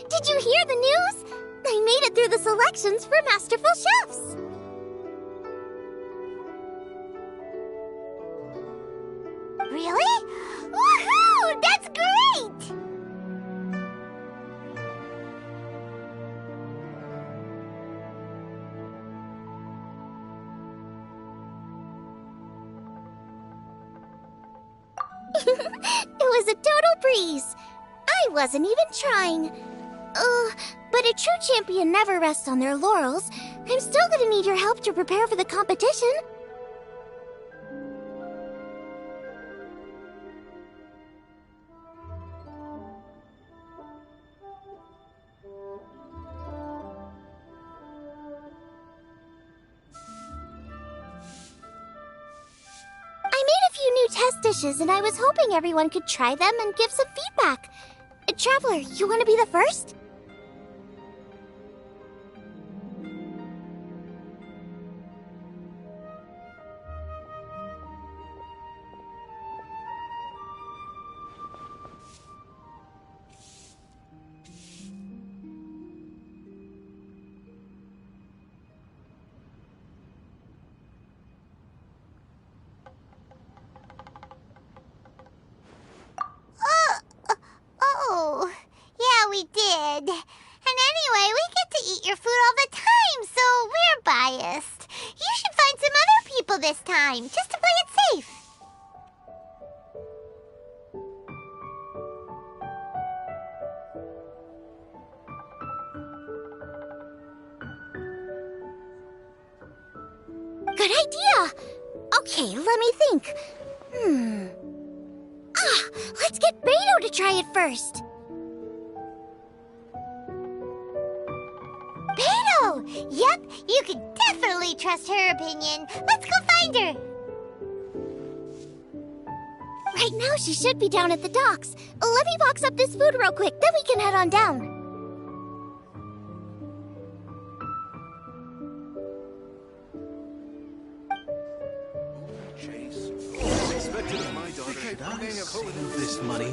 Did you hear the news? I made it through the selections for Masterful Chefs! Really? Woohoo! That's great! It was a total breeze. I wasn't even trying. But a true champion never rests on their laurels. I'm still gonna need your help to prepare for the competition. I made a few new test dishes, and I was hoping everyone could try them and give some feedback. Traveler, you want to be the first? Oh, yeah, we did. And anyway, we get to eat your food all the time, so we're biased. You should find some other people this time, just to play it safe. Good idea. Okay, let me think. Let's get Beto to try it first. Beto! Yep, you can definitely trust her opinion. Let's go find her. Right now, she should be down at the docks. Let me box up this food real quick, then we can head on down. Save this money.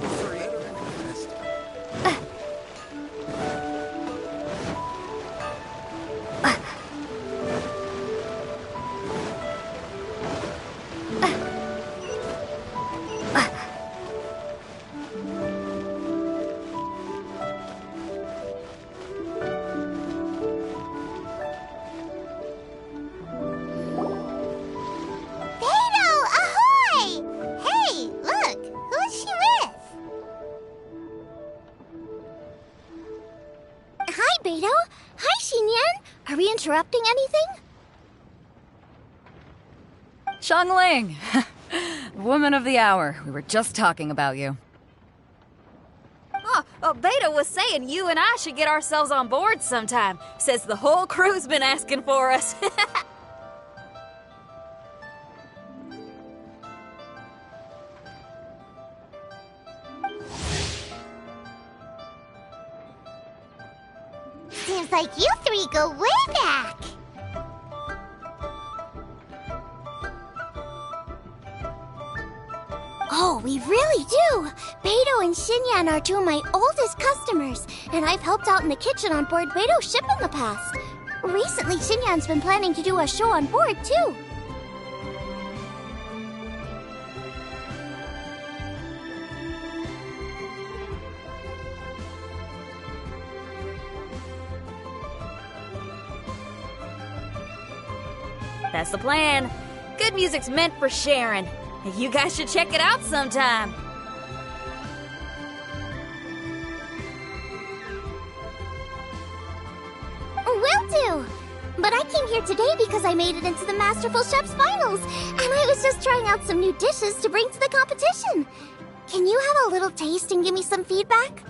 Beto? Hi, Xinyan. Are we interrupting anything? Xiangling! Woman of the hour. We were just talking about you. Beto was saying you and I should get ourselves on board sometime. Says the whole crew's been asking for us. Seems like you three go way back. Oh, we really do! Beto and Xinyan are two of my oldest customers, and I've helped out in the kitchen on board Beto's ship in the past. Recently, Xinyan's been planning to do a show on board, too. That's the plan. Good music's meant for sharing. You guys should check it out sometime. Will do! But I came here today because I made it into the Masterful Chef's finals, and I was just trying out some new dishes to bring to the competition. Can you have a little taste and give me some feedback?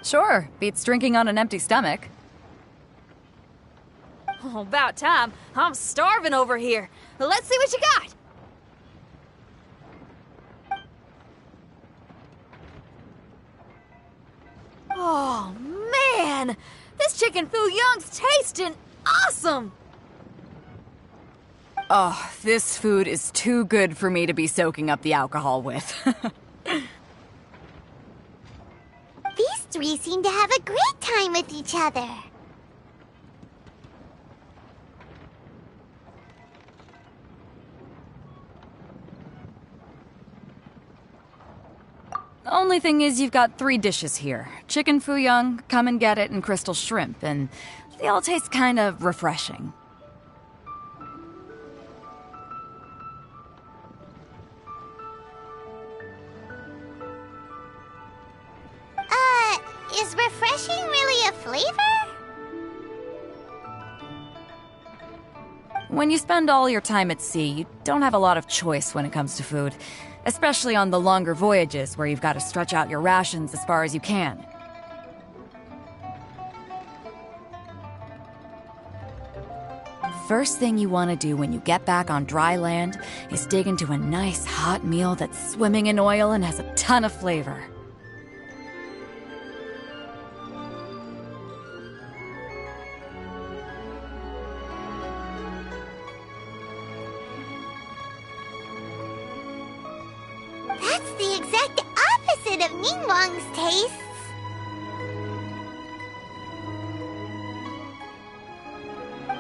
Sure, beats drinking on an empty stomach. Oh, about time. I'm starving over here. Let's see what you got. Oh, man! This chicken foo young's tasting awesome! Oh, this food is too good for me to be soaking up the alcohol with. These three seem to have a great time with each other. Only thing is you've got 3 dishes here. Chicken foo young, come and get it, and crystal shrimp, and they all taste kind of refreshing. Is refreshing really a flavor? When you spend all your time at sea, you don't have a lot of choice when it comes to food. Especially on the longer voyages where you've got to stretch out your rations as far as you can. First thing you want to do when you get back on dry land is dig into a nice hot meal that's swimming in oil and has a ton of flavor. That's the exact opposite of Ningguang's tastes.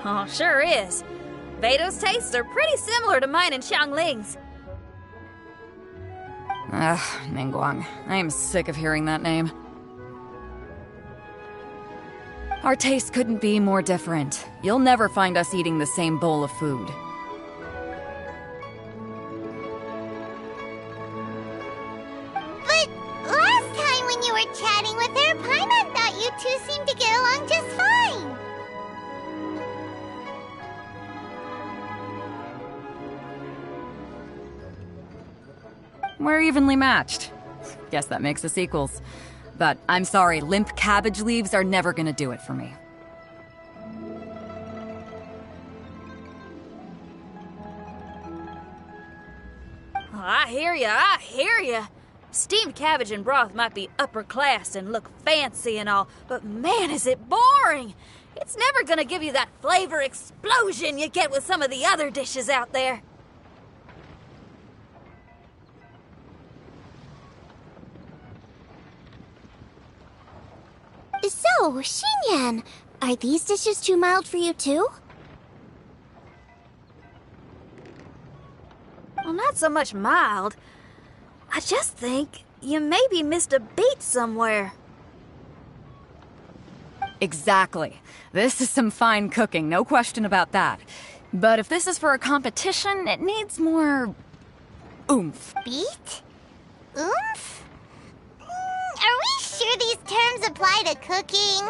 Oh, sure is. Beto's tastes are pretty similar to mine and Xiangling's. Ugh, Ningguang. I am sick of hearing that name. Our tastes couldn't be more different. You'll never find us eating the same bowl of food. But last time when you were chatting with her, Paimon thought you two seemed to get along just fine. We're evenly matched. Guess that makes us equals. But I'm sorry, limp cabbage leaves are never gonna do it for me. Oh, I hear ya. Steamed cabbage and broth might be upper class and look fancy and all, but man, is it boring! It's never gonna give you that flavor explosion you get with some of the other dishes out there. So, Xinyan, are these dishes too mild for you too? Well, not so much mild. I just think you maybe missed a beat somewhere. Exactly. This is some fine cooking, no question about that. But if this is for a competition, it needs more oomph. Beat? Oomph? Are we sure these terms apply to cooking?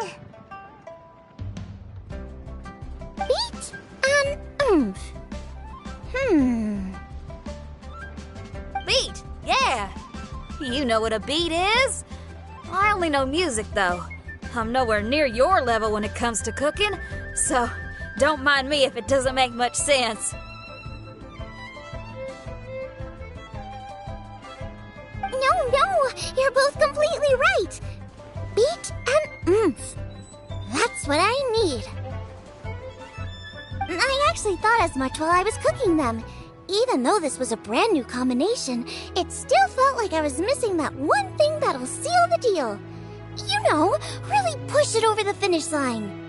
Beat and oomph. Beat, yeah. You know what a beat is. I only know music, though. I'm nowhere near your level when it comes to cooking, so don't mind me if it doesn't make much sense. No, you're both completely right. Beat and oomph. That's what I need. I actually thought as much while I was cooking them. Even though this was a brand new combination, it still felt like I was missing that one thing that'll seal the deal. You know, really push it over the finish line.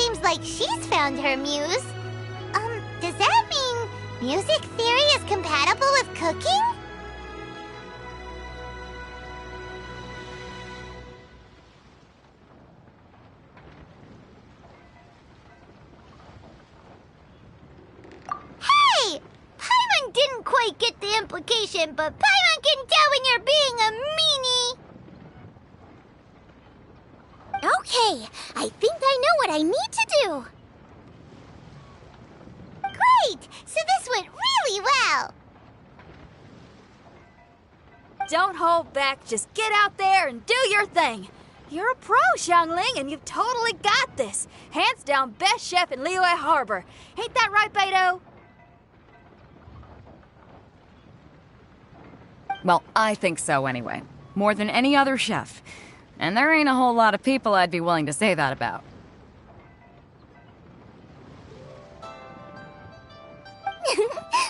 seems like she's found her muse. Does that mean music theory is compatible with cooking? Hey! Paimon didn't quite get the implication, but Paimon can tell when you're being a meanie. Okay, I think I know what I need to do. Great! So this went really well. Don't hold back. Just get out there and do your thing. You're a pro, Xiangling, and you've totally got this. Hands down, best chef in Liyue Harbor. Ain't that right, Beto? Well, I think so anyway. More than any other chef. And there ain't a whole lot of people I'd be willing to say that about.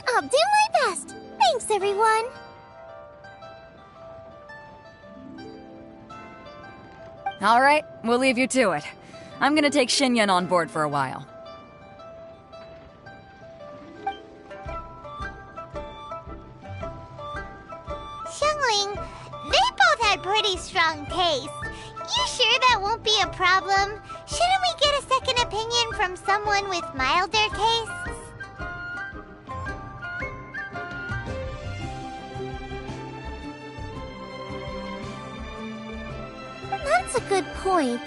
I'll do my best. Thanks, everyone. All right, we'll leave you to it. I'm gonna take Xinyan on board for a while. Xiangling, they both had pretty strong tastes. You sure that won't be a problem? Shouldn't we get a second opinion from someone with milder tastes? That's a good point.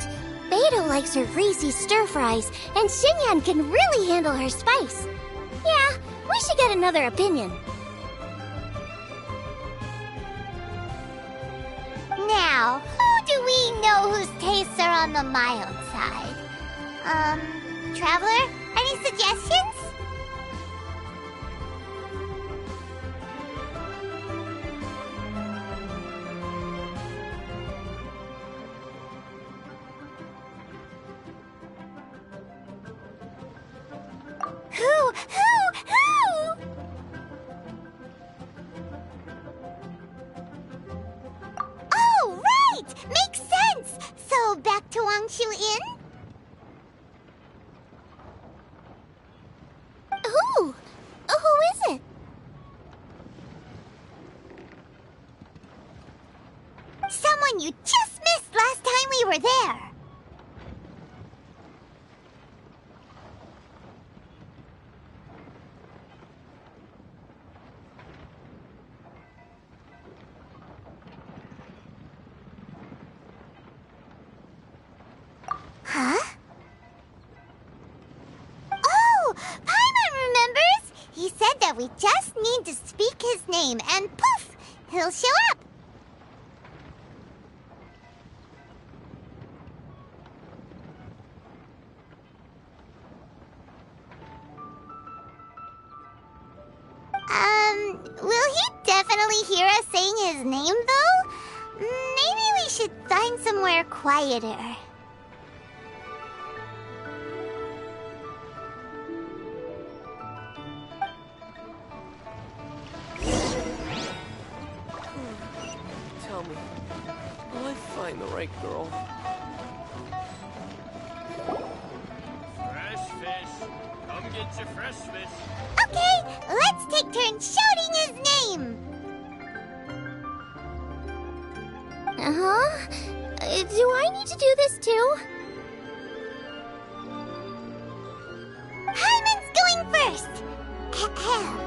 Beto likes her greasy stir-fries, and Xinyan can really handle her spice. Yeah, we should get another opinion. Now, who do we know whose tastes are on the mild side? Traveler? Any suggestions? Who? Oh, right! Makes sense! So, back to Wangshu Inn? Who? Who is it? Someone you just missed last time we were there! Huh? Oh! Paimon remembers! He said that we just need to speak his name and poof! He'll show up! Will he definitely hear us saying his name, though? Maybe we should find somewhere quieter. Tell me, will I find the right girl? Fresh fish. Come get your fresh fish. Okay, let's take turns shouting his name. Uh-huh. Do I need to do this too? Hyman's going first. Ahem.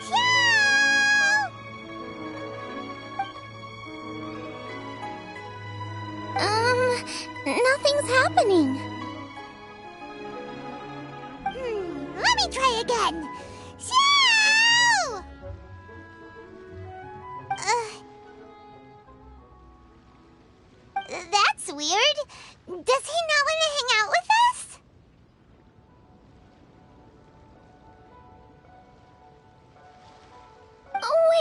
Ciao! Nothing's happening. Let me try again. Ciao! That's weird. Does he not want to hang out with us?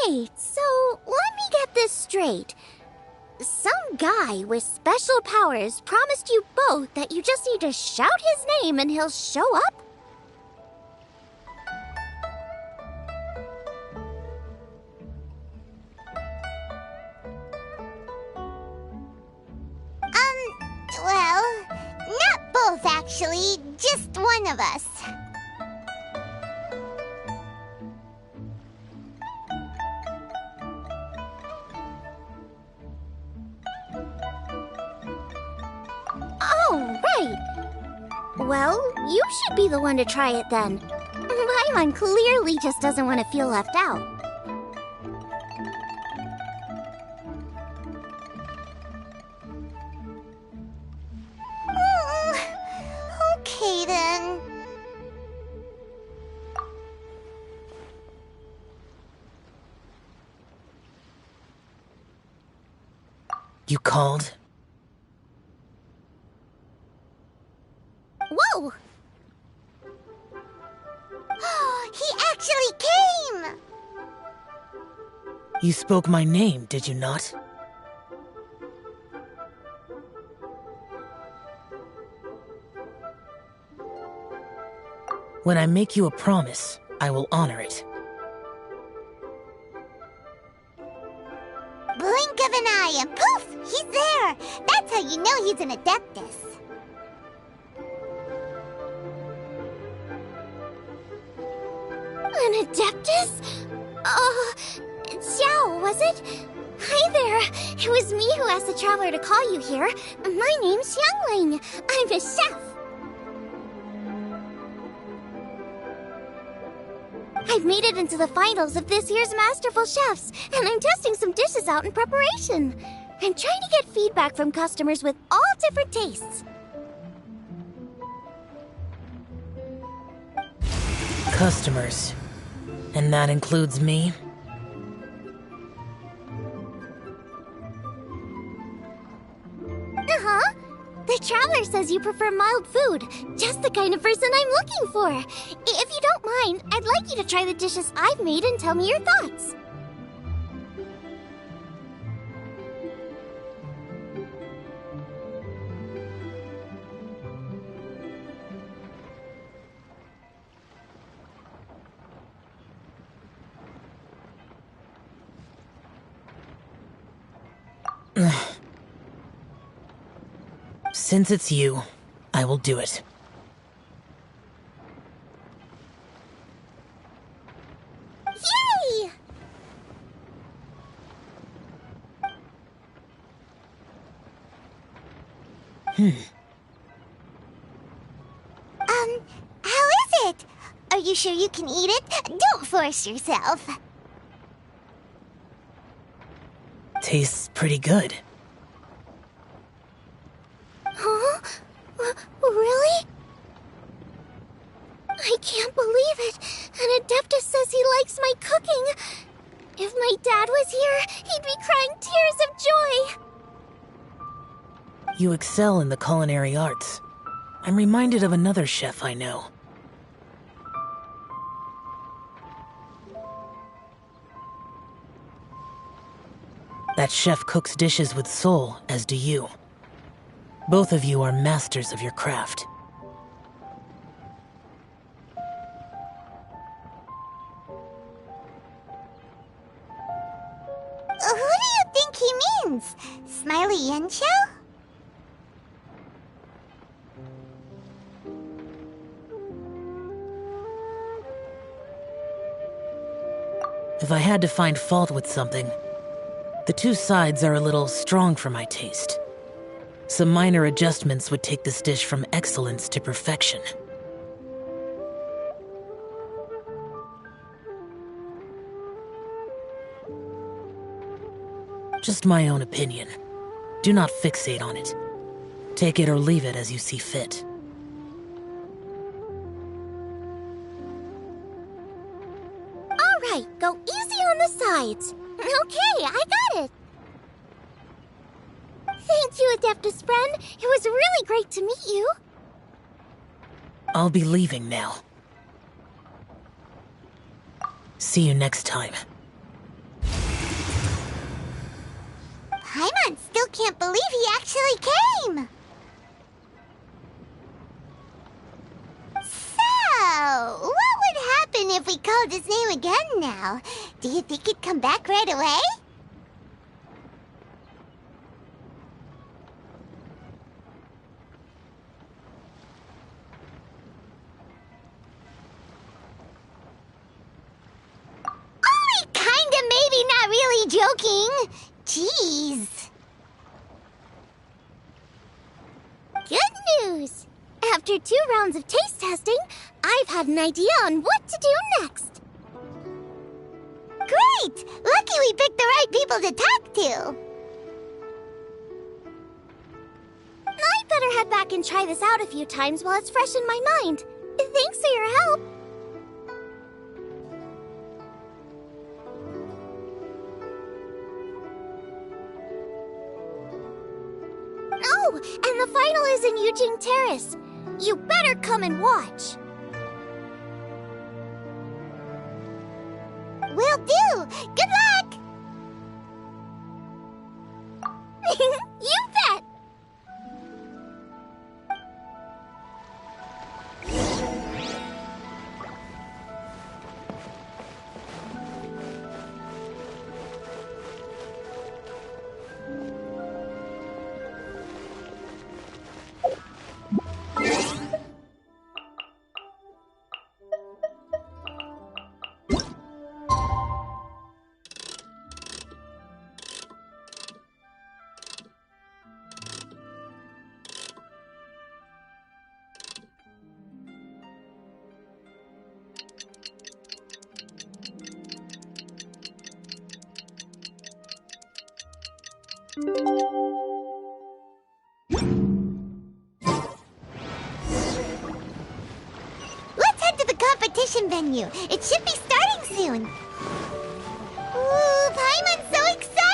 Wait, so let me get this straight. Some guy with special powers promised you both that you just need to shout his name and he'll show up? actually. Just one of us. Oh, right. Well, you should be the one to try it then. Paimon clearly just doesn't want to feel left out. Okay then. You called? Whoa! He actually came! You spoke my name, did you not? When I make you a promise, I will honor it. Blink of an eye and poof! He's there! That's how you know he's an Adeptus. An Adeptus? Xiao, was it? Hi there. It was me who asked the Traveler to call you here. My name's Xiangling. I'm a chef. I've made it into the finals of this year's Masterful Chefs, and I'm testing some dishes out in preparation. I'm trying to get feedback from customers with all different tastes. Customers. And that includes me? Uh-huh. The Traveler says you prefer mild food. Just the kind of person I'm looking for. If you don't mind, I'd like you to try the dishes I've made and tell me your thoughts. Since it's you, I will do it. Yay! How is it? Are you sure you can eat it? Don't force yourself. Tastes pretty good. Huh? Really? I can't believe it. An Adeptus says he likes my cooking. If my dad was here, he'd be crying tears of joy. You excel in the culinary arts. I'm reminded of another chef I know. That chef cooks dishes with soul, as do you. Both of you are masters of your craft. Who do you think he means? Smiley Yancho? If I had to find fault with something, the two sides are a little strong for my taste. Some minor adjustments would take this dish from excellence to perfection. Just my own opinion. Do not fixate on it. Take it or leave it as you see fit. All right, go easy on the sides. Okay, I got it. Thank you, Adeptus friend. It was really great to meet you. I'll be leaving now. See you next time. Paimon still can't believe he actually came! So, what would happen if we called his name again now? Do you think he'd come back right away? only joking. Jeez. Good news! After 2 rounds of taste testing, I've had an idea on what to do next. Great! Lucky we picked the right people to talk to. I better head back and try this out a few times while it's fresh in my mind. Thanks for your help. Oh, and the final is in Eugene Terrace. You better come and watch. Will do. Good luck. You bet! Let's head to the competition venue. It should be starting soon. Ooh, Paimon's so excited!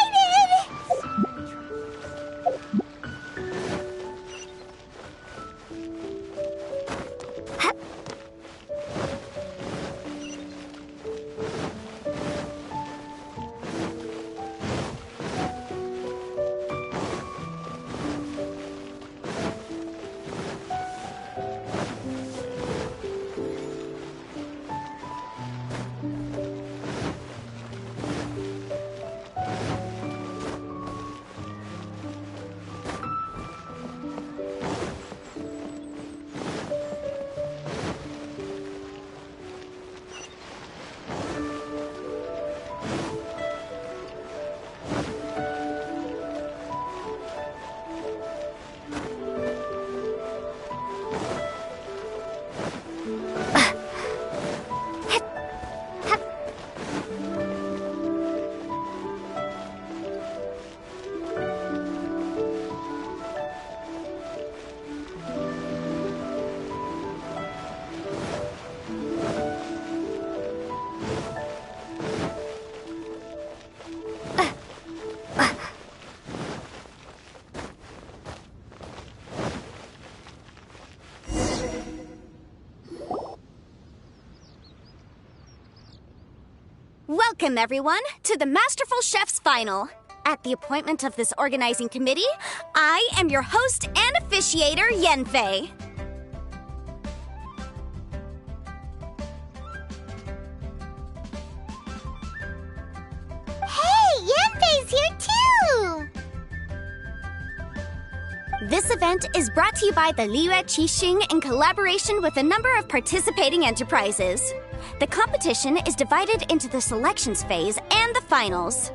Welcome, everyone, to the Masterful Chef's Final. At the appointment of this organizing committee, I am your host and officiator, Yenfei. Hey, Yanfei's here too! This event is brought to you by the Liyue Qixing in collaboration with a number of participating enterprises. The competition is divided into the selections phase and the finals.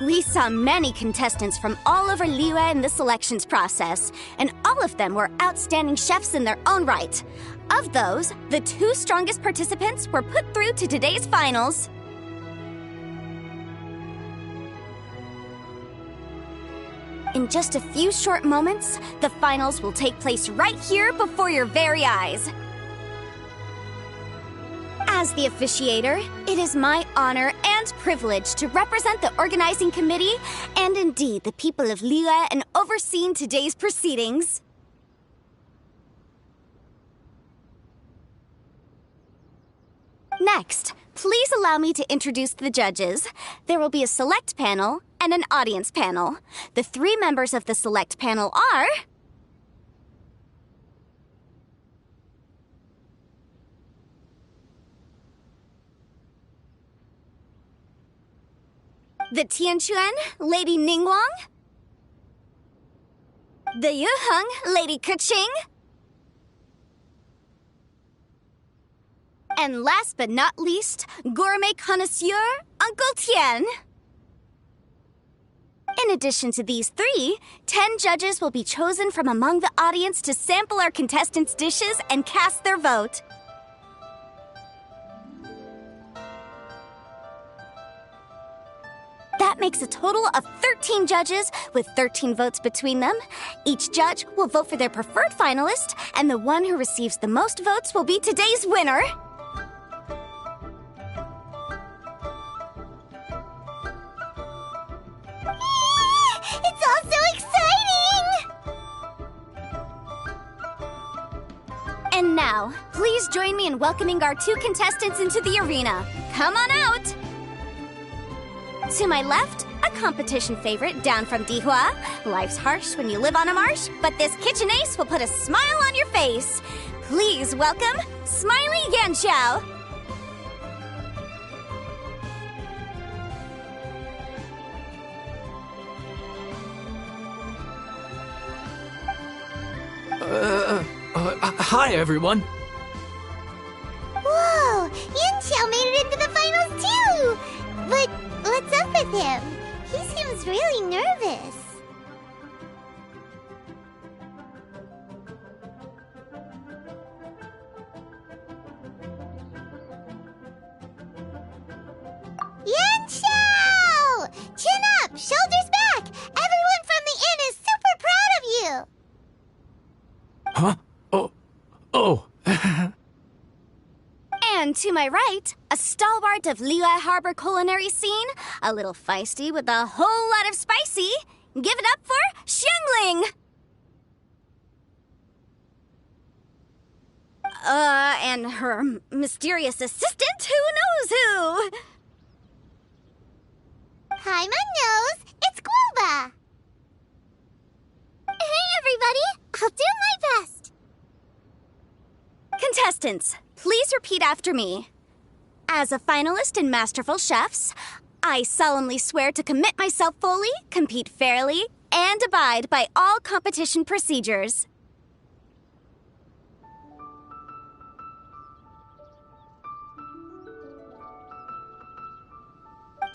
We saw many contestants from all over Liyue in the selections process, and all of them were outstanding chefs in their own right. Of those, the 2 strongest participants were put through to today's finals. In just a few short moments, the finals will take place right here before your very eyes. As the officiator, it is my honor and privilege to represent the organizing committee and indeed the people of Liyue in overseeing today's proceedings. Next, please allow me to introduce the judges. There will be a select panel and an audience panel. The 3 members of the select panel are... the Tianquan, Lady Ningguang. The Yuheng, Lady Keqing. And last but not least, gourmet connoisseur, Uncle Tien. In addition to these 3, 10 judges will be chosen from among the audience to sample our contestants' dishes and cast their vote. That makes a total of 13 judges with 13 votes between them. Each judge will vote for their preferred finalist, and the one who receives the most votes will be today's winner. It's all so exciting! And now, please join me in welcoming our 2 contestants into the arena. Come on out! To my left, a competition favorite down from Dihua. Life's harsh when you live on a marsh, but this kitchen ace will put a smile on your face. Please welcome Smiley Yanxiao. Hi, everyone. Whoa! Yanxiao made it into the finals too! But what's up with him? He seems really nervous. Yanxiao! Chin up! Shoulders back! Everyone from the inn is super proud of you! Huh? Oh. And to my right, a stalwart of Liyue Harbor culinary scene, a little feisty with a whole lot of spicy. Give it up for Xiangling! And her mysterious assistant, who knows who? Hi, my nose! It's Guoba! Hey, everybody! I'll do my best! Contestants, please repeat after me. As a finalist in Masterful Chefs, I solemnly swear to commit myself fully, compete fairly, and abide by all competition procedures.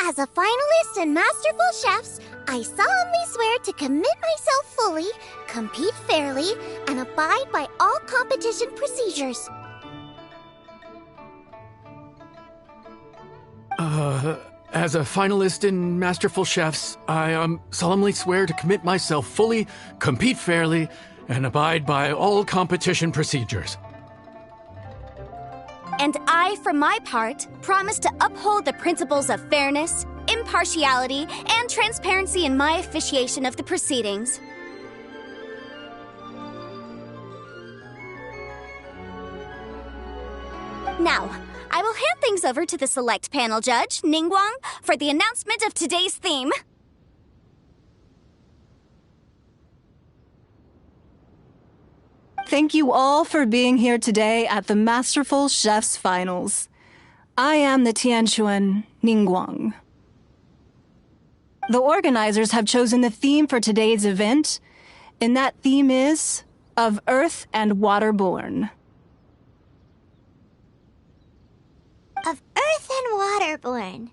As a finalist in Masterful Chefs, I solemnly swear to commit myself fully, compete fairly, and abide by all competition procedures. As a finalist in Masterful Chefs, I solemnly swear to commit myself fully, compete fairly, and abide by all competition procedures. And I, for my part, promise to uphold the principles of fairness, impartiality, and transparency in my officiation of the proceedings. Now, I will hand things over to the select panel judge, Ningguang, for the announcement of today's theme. Thank you all for being here today at the Masterful Chefs Finals. I am the Tianquan Ningguang. The organizers have chosen the theme for today's event, and that theme is of Earth and Waterborn. Of Earth and Waterborn.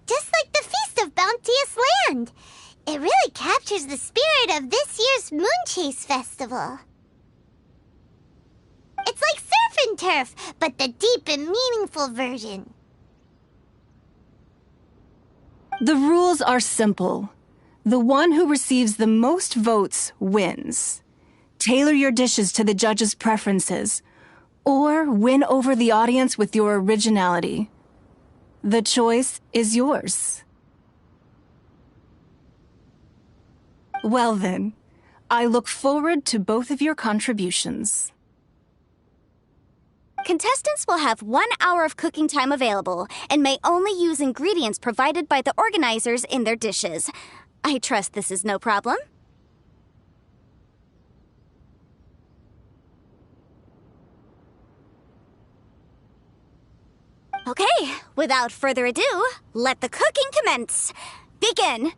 Just like the Feast of Bounteous Land. It really captures the spirit of this year's Moon Chase Festival. It's like surf and turf, but the deep and meaningful version. The rules are simple. The one who receives the most votes wins. Tailor your dishes to the judges' preferences, or win over the audience with your originality. The choice is yours. Well then, I look forward to both of your contributions. Contestants will have 1 hour of cooking time available and may only use ingredients provided by the organizers in their dishes. I trust this is no problem. Okay, without further ado, let the cooking commence. Begin!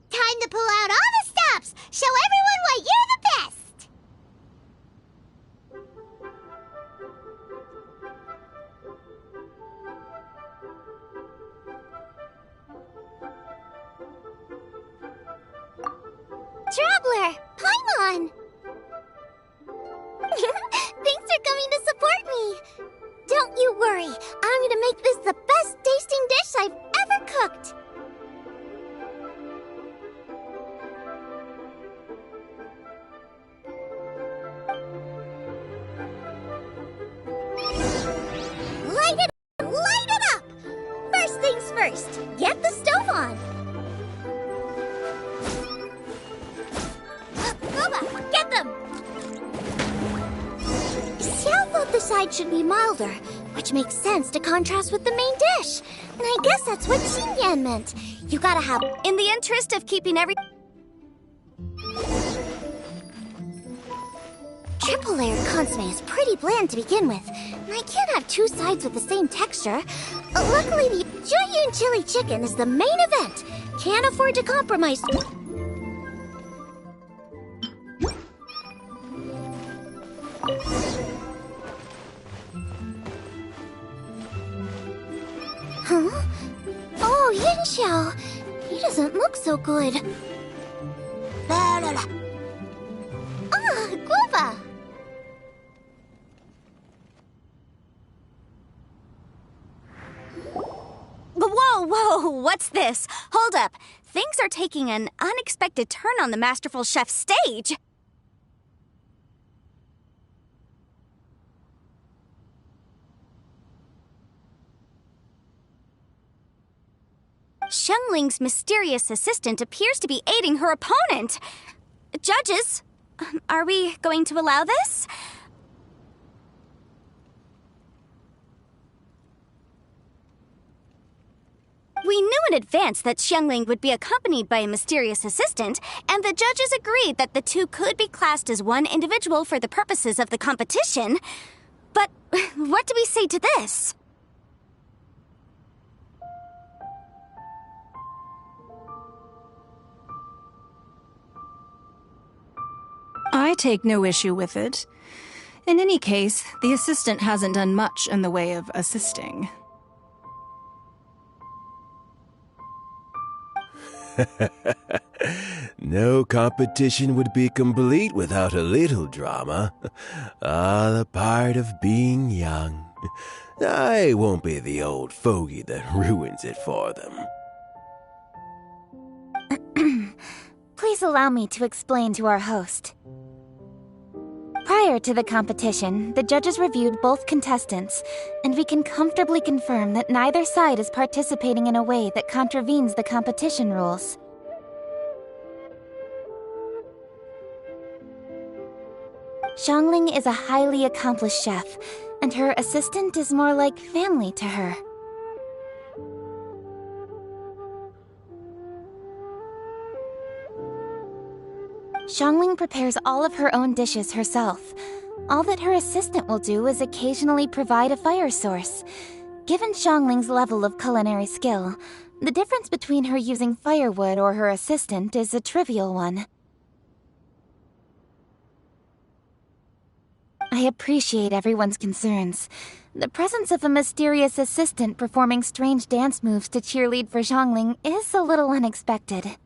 Time to pull out all the stops! Show everyone why you're the best! Traveler, Paimon! Thanks for coming to support me! Don't you worry, I'm gonna make this the best tasting dish I've ever cooked! Light it up! First things first, get the stove on! Boba, get them! Xiao thought the side should be milder, which makes sense to contrast with the main dish. And I guess that's what Xinyan meant. You gotta have... In the interest of keeping every... Triple layered consomme is pretty bland to begin with, and I can't have two sides with the same texture. Luckily, the Jueyun chili chicken is the main event. Can't afford to compromise. Huh? Oh, Yanxiao. He doesn't look so good. Ah, Guava! Whoa, what's this? Hold up. Things are taking an unexpected turn on the Masterful Chef stage. Xiangling's mysterious assistant appears to be aiding her opponent. Judges, are we going to allow this? We knew in advance that Xiangling would be accompanied by a mysterious assistant, and the judges agreed that the two could be classed as one individual for the purposes of the competition. But what do we say to this? I take no issue with it. In any case, the assistant hasn't done much in the way of assisting. No competition would be complete without a little drama. All a part of being young. I won't be the old fogey that ruins it for them. Please allow me to explain to our host. Prior to the competition, the judges reviewed both contestants, and we can comfortably confirm that neither side is participating in a way that contravenes the competition rules. Xiangling is a highly accomplished chef, and her assistant is more like family to her. Xiangling prepares all of her own dishes herself. All that her assistant will do is occasionally provide a fire source. Given Xiangling's level of culinary skill, the difference between her using firewood or her assistant is a trivial one. I appreciate everyone's concerns. The presence of a mysterious assistant performing strange dance moves to cheerlead for Xiangling is a little unexpected.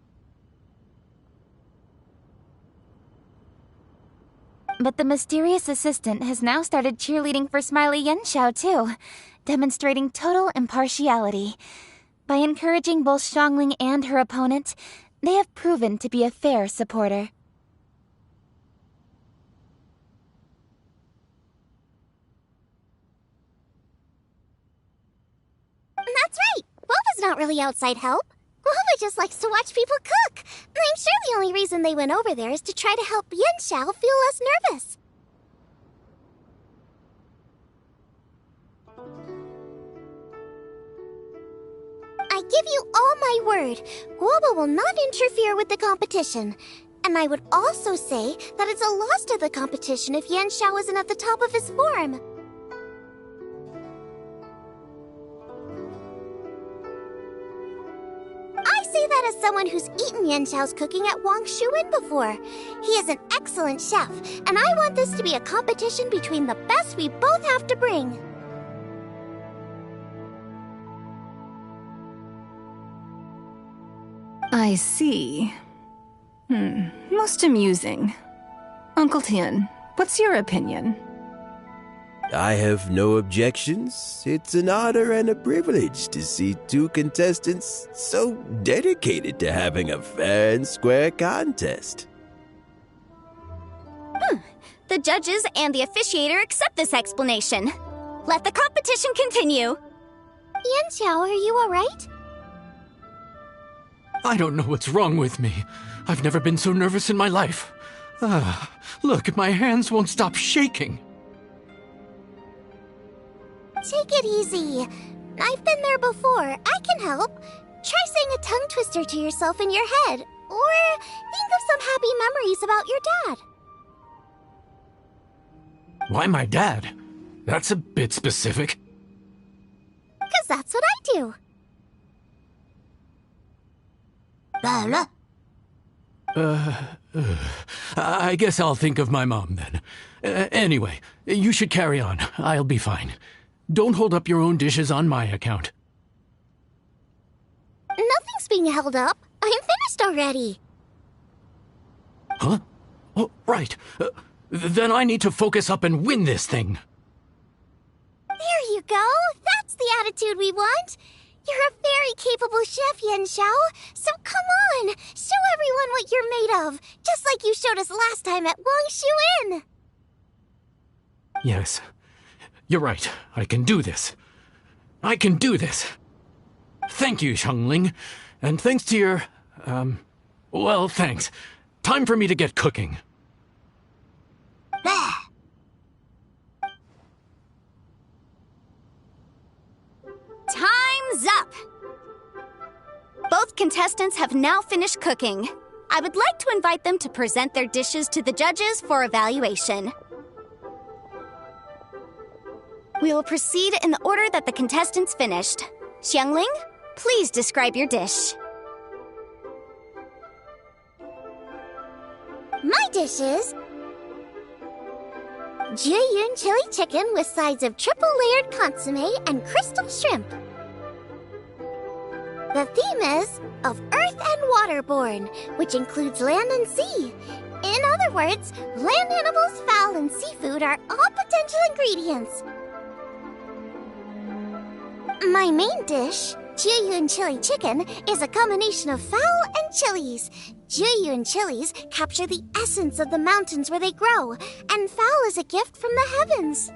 But the mysterious assistant has now started cheerleading for Smiley Yanxiao too, demonstrating total impartiality. By encouraging both Xiangling and her opponent, they have proven to be a fair supporter. That's right! Boba's not really outside help. Boba just likes to watch people cook. I'm sure the only reason they went over there is to try to help Yanxiao feel less nervous. I give you all my word, Boba will not interfere with the competition. And I would also say that it's a loss to the competition if Yanxiao isn't at the top of his form. I say that as someone who's eaten Yanxiao's cooking at Wang Shuin before. He is an excellent chef, and I want this to be a competition between the best we both have to bring. I see. Most amusing. Uncle Tian, what's your opinion? I have no objections. It's an honor and a privilege to see two contestants so dedicated to having a fair and square contest. The judges and the officiator accept this explanation. Let the competition continue. Yanxiao, are you alright? I don't know what's wrong with me. I've never been so nervous in my life. Look, my hands won't stop shaking. Take it easy. I've been there before. I can help. Try saying a tongue twister to yourself in your head. Or think of some happy memories about your dad. Why my dad? That's a bit specific. 'Cause that's what I do. I guess I'll think of my mom then. Anyway, you should carry on. I'll be fine. Don't hold up your own dishes on my account. Nothing's being held up. I'm finished already. Huh? Oh, right. Then I need to focus up and win this thing. There you go. That's the attitude we want. You're a very capable chef, Yanxiao. So come on, show everyone what you're made of, just like you showed us last time at Wangshuin. Yes, you're right. I can do this. I can do this. Thank you, Xiangling. And thanks to your, well, thanks. Time for me to get cooking. Time's up! Both contestants have now finished cooking. I would like to invite them to present their dishes to the judges for evaluation. We will proceed in the order that the contestants finished. Xiangling, please describe your dish. My dish is Jiyun chili chicken with sides of triple-layered consomme and crystal shrimp. The theme is of earth and waterborne, which includes land and sea. In other words, land animals, fowl, and seafood are all potential ingredients. My main dish, Jiyun chili chicken, is a combination of fowl and chilies. Jiyun chilies capture the essence of the mountains where they grow, and fowl is a gift from the heavens.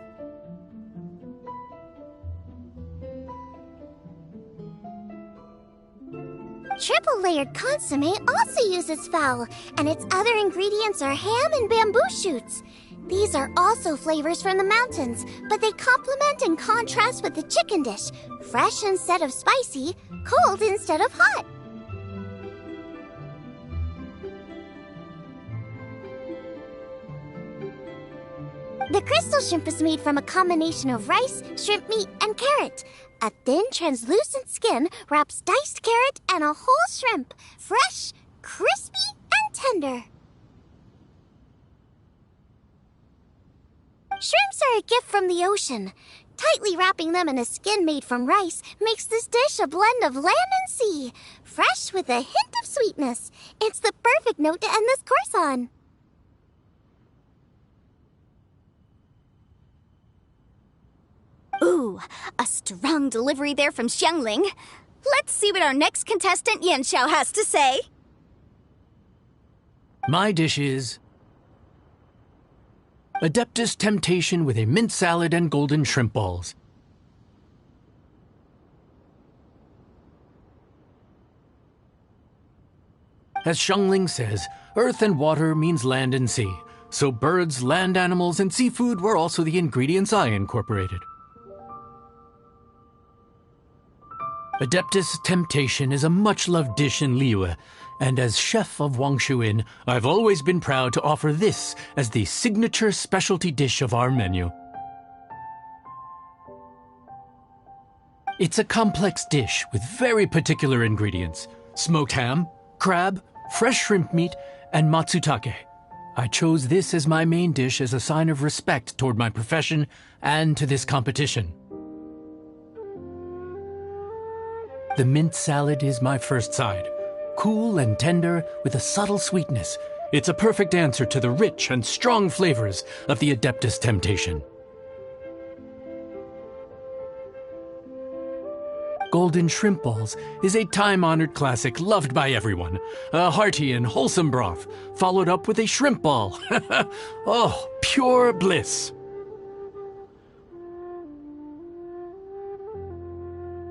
Triple-layered consomme also uses fowl, and its other ingredients are ham and bamboo shoots. These are also flavors from the mountains, but they complement and contrast with the chicken dish, fresh instead of spicy, cold instead of hot. The crystal shrimp is made from a combination of rice, shrimp meat, and carrot. A thin, translucent skin wraps diced carrot and a whole shrimp, fresh, crispy, and tender. Shrimps are a gift from the ocean. Tightly wrapping them in a skin made from rice makes this dish a blend of land and sea, fresh with a hint of sweetness. It's the perfect note to end this course on. Ooh, a strong delivery there from Xiangling. Let's see what our next contestant Yanxiao has to say. My dish is Adeptus Temptation with a mint salad and golden shrimp balls. As Xiangling says, earth and water means land and sea. So birds, land animals, and seafood were also the ingredients I incorporated. Adeptus Temptation is a much-loved dish in Liyue, and as chef of Wangshuin, I've always been proud to offer this as the signature specialty dish of our menu. It's a complex dish with very particular ingredients: smoked ham, crab, fresh shrimp meat, and matsutake. I chose this as my main dish as a sign of respect toward my profession and to this competition. The mint salad is my first side. cool and tender with a subtle sweetness. It's a perfect answer to the rich and strong flavors of the Adeptus Temptation. Golden Shrimp Balls is a time-honored classic loved by everyone. A hearty and wholesome broth, followed up with a shrimp ball. Oh, pure bliss.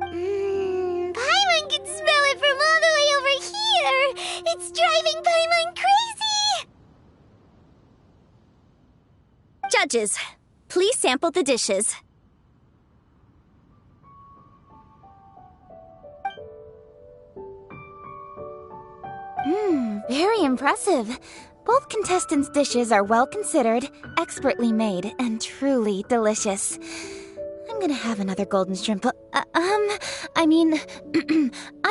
Paimon can smell it from all the way over here! It's driving Paimon crazy! Judges, please sample the dishes. Very impressive. Both contestants' dishes are well considered, expertly made, and truly delicious. I'm gonna have another golden shrimp. I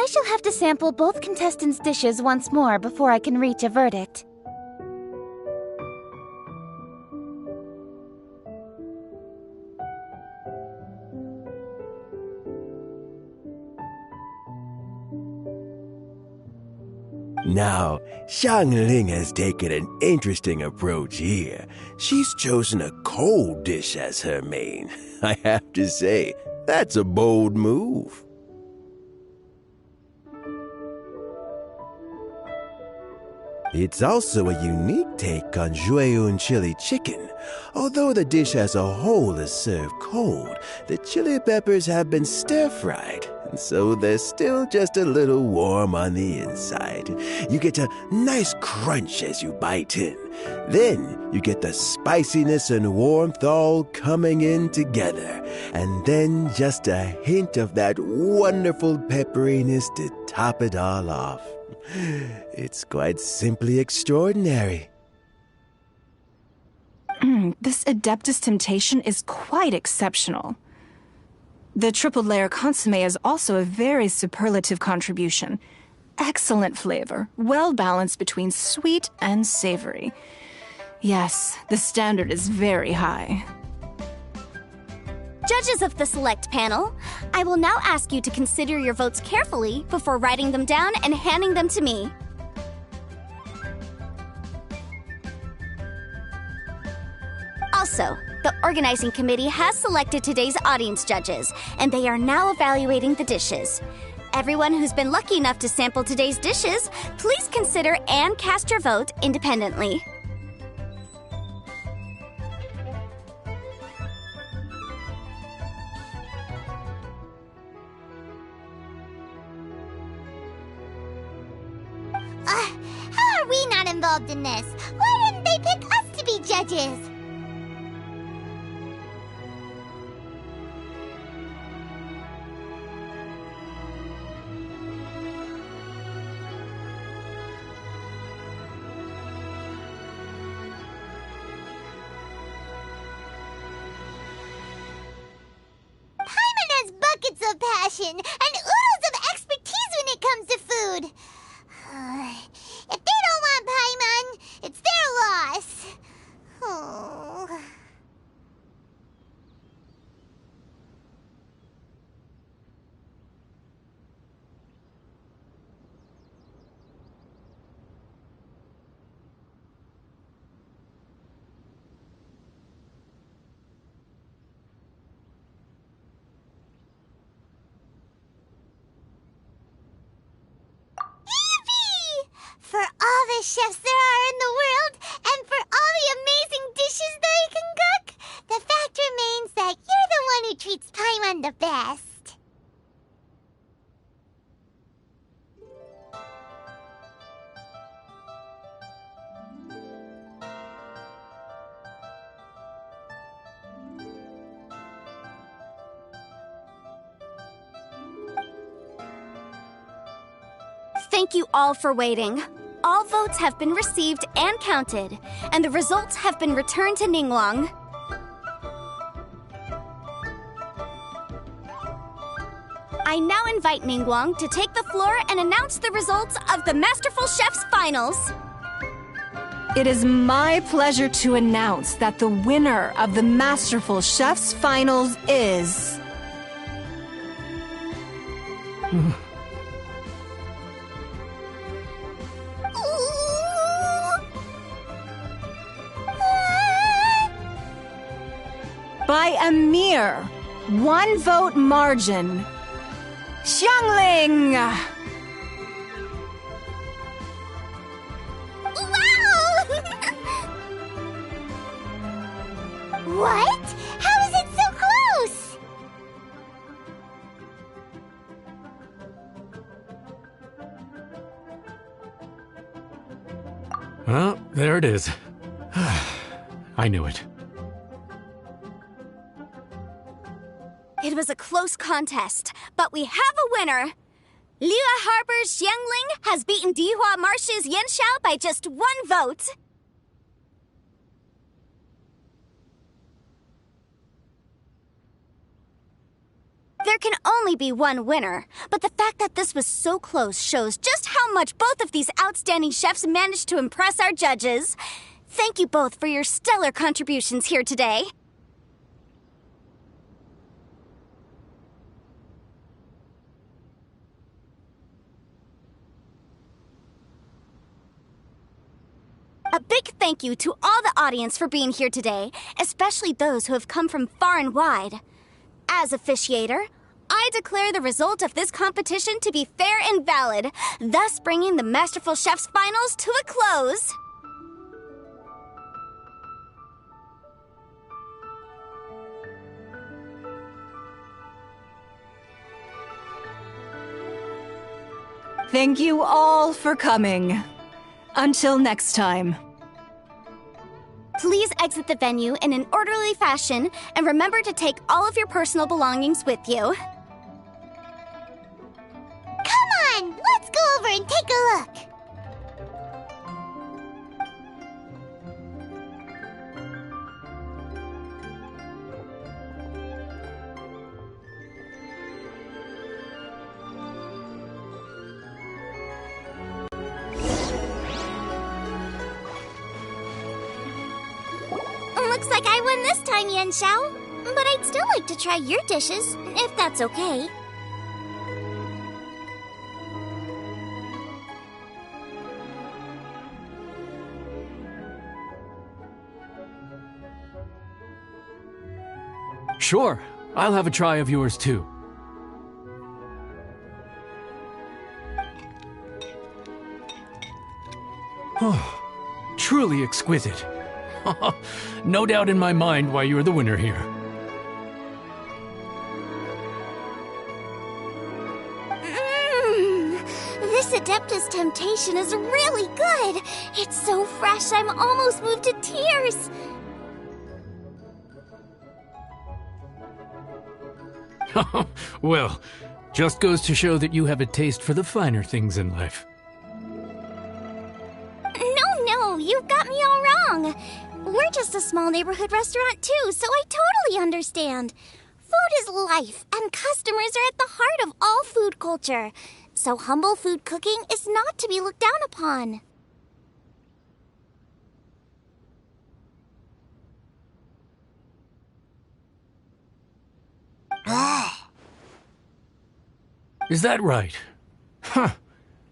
shall have to sample both contestants' dishes once more before I can reach a verdict. Now, Xiangling has taken an interesting approach here. She's chosen a cold dish as her main. I have to say, that's a bold move. It's also a unique take on Jueyun chili chicken. Although the dish as a whole is served cold, the chili peppers have been stir-fried, and so they're still just a little warm on the inside. You get a nice crunch as you bite in. Then you get the spiciness and warmth all coming in together. And then just a hint of that wonderful pepperiness to top it all off. It's quite simply extraordinary. This Adeptus Temptation is quite exceptional. The triple layer consomme is also a very superlative contribution. Excellent flavor, well balanced between sweet and savory. Yes, the standard is very high. Judges of the select panel, I will now ask you to consider your votes carefully before writing them down and handing them to me. Also, the organizing committee has selected today's audience judges, and they are now evaluating the dishes. Everyone who's been lucky enough to sample today's dishes, please consider and cast your vote independently. How are we not involved in this? Why didn't they pick us to be judges? Paimon has buckets of passion and oodles of expertise when it comes to food. If they don't want Paimon, it's their loss. Oh. For all the chefs there are in the world, and for all the amazing dishes they can cook, the fact remains that you're the one who treats Paimon the best. Thank you all for waiting. All votes have been received and counted, and the results have been returned to Ningguang. I now invite Ningguang to take the floor and announce the results of the Masterful Chef's Finals. It is my pleasure to announce that the winner of the Masterful Chef's Finals is... by a mere 1 vote margin, Xiangling! What? How is it so close? Well, there it is. I knew it. It was a close contest, but we have a winner. Liyue Harbor's Xiangling has beaten Dihua Marsh's Yanxiao by just 1 vote. There can only be one winner, but the fact that this was so close shows just how much both of these outstanding chefs managed to impress our judges. Thank you both for your stellar contributions here today. A big thank you to all the audience for being here today, especially those who have come from far and wide. As officiator, I declare the result of this competition to be fair and valid, thus bringing the Masterful Chefs Finals to a close. Thank you all for coming. Until next time. Please exit the venue in an orderly fashion, and remember to take all of your personal belongings with you. Come on, let's go over and take a look. Looks like I won this time, Yanxiao. But I'd still like to try your dishes, if that's okay. Sure, I'll have a try of yours too. Oh, truly exquisite. No doubt in my mind why you're the winner here. This Adeptus Temptation is really good. It's so fresh, I'm almost moved to tears. Well, just goes to show that you have a taste for the finer things in life. No, you've got me all wrong. We're just a small neighborhood restaurant too, so I totally understand. Food is life, and customers are at the heart of all food culture. So humble food cooking is not to be looked down upon. Is that right? Huh.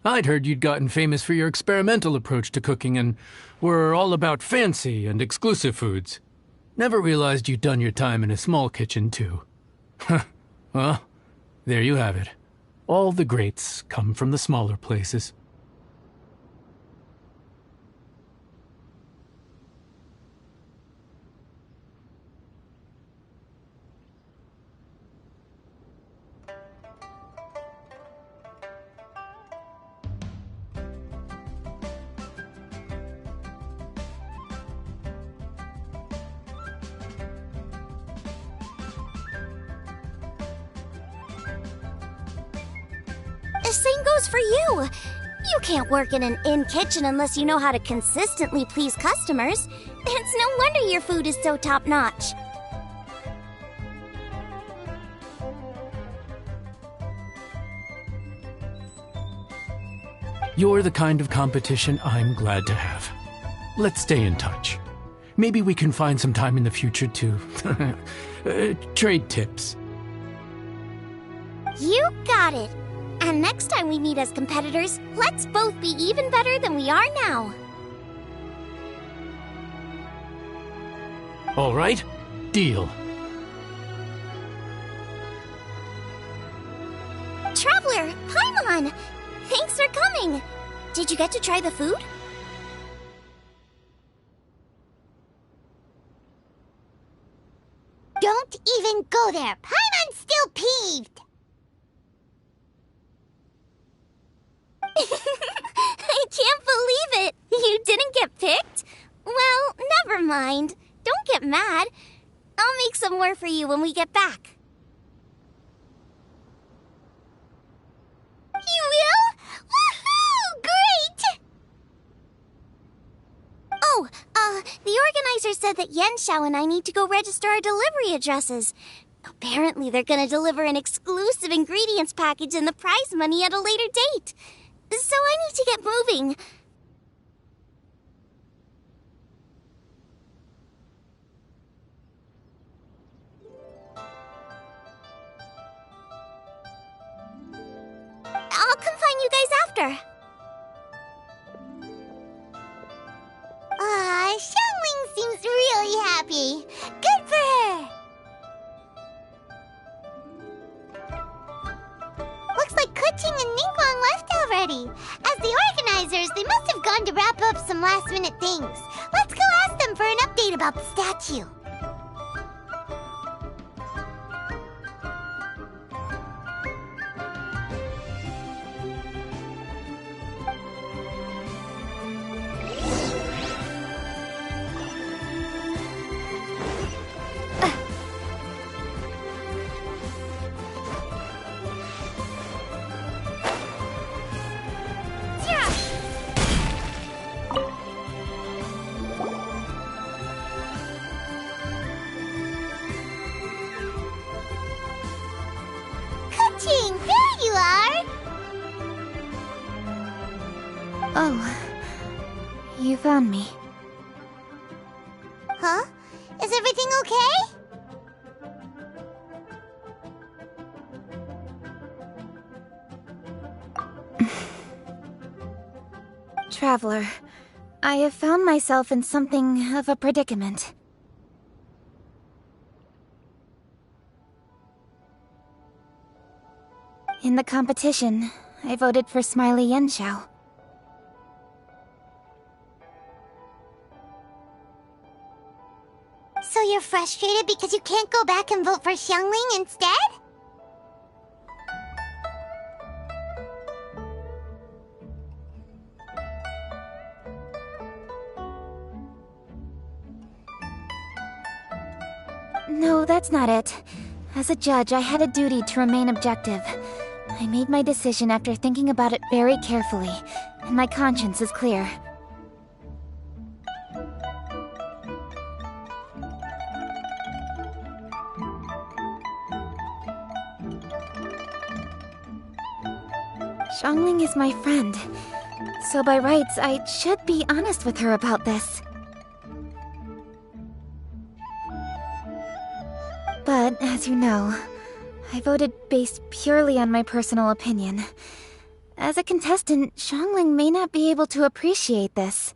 I'd heard you'd gotten famous for your experimental approach to cooking and were all about fancy and exclusive foods. Never realized you'd done your time in a small kitchen, too. Huh. Well, there you have it. All the greats come from the smaller places. The same goes for you. You can't work in an inn kitchen unless you know how to consistently please customers. It's no wonder your food is so top-notch. You're the kind of competition I'm glad to have. Let's stay in touch. Maybe we can find some time in the future to trade tips. You got it. And next time we meet as competitors, let's both be even better than we are now. All right, deal. Did you get to try the food? Don't even go there. Paimon's still peeved. I can't believe it! You didn't get picked? Well, never mind. Don't get mad. I'll make some more for you when we get back. You will? Woohoo! Great! Oh, the organizer said that Yenshao and I need to go register our delivery addresses. Apparently they're gonna deliver an exclusive ingredients package and the prize money at a later date. So I need to get moving. I'll come find you guys after. Xiangling seems really happy. Good for her. Looks like Kuching and Ningguang left already. As the organizers, they must have gone to wrap up some last-minute things. Let's go ask them for an update about the statue. There you are! Oh, you found me. Huh? Is everything okay? Traveler, I have found myself in something of a predicament. In the competition, I voted for Smiley Yenshao. So you're frustrated because you can't go back and vote for Xiangling instead? No, that's not it. As a judge, I had a duty to remain objective. I made my decision after thinking about it very carefully, and my conscience is clear. Xiangling is my friend, so by rights, I should be honest with her about this. But, as you know, I voted based purely on my personal opinion. As a contestant, Xiangling may not be able to appreciate this.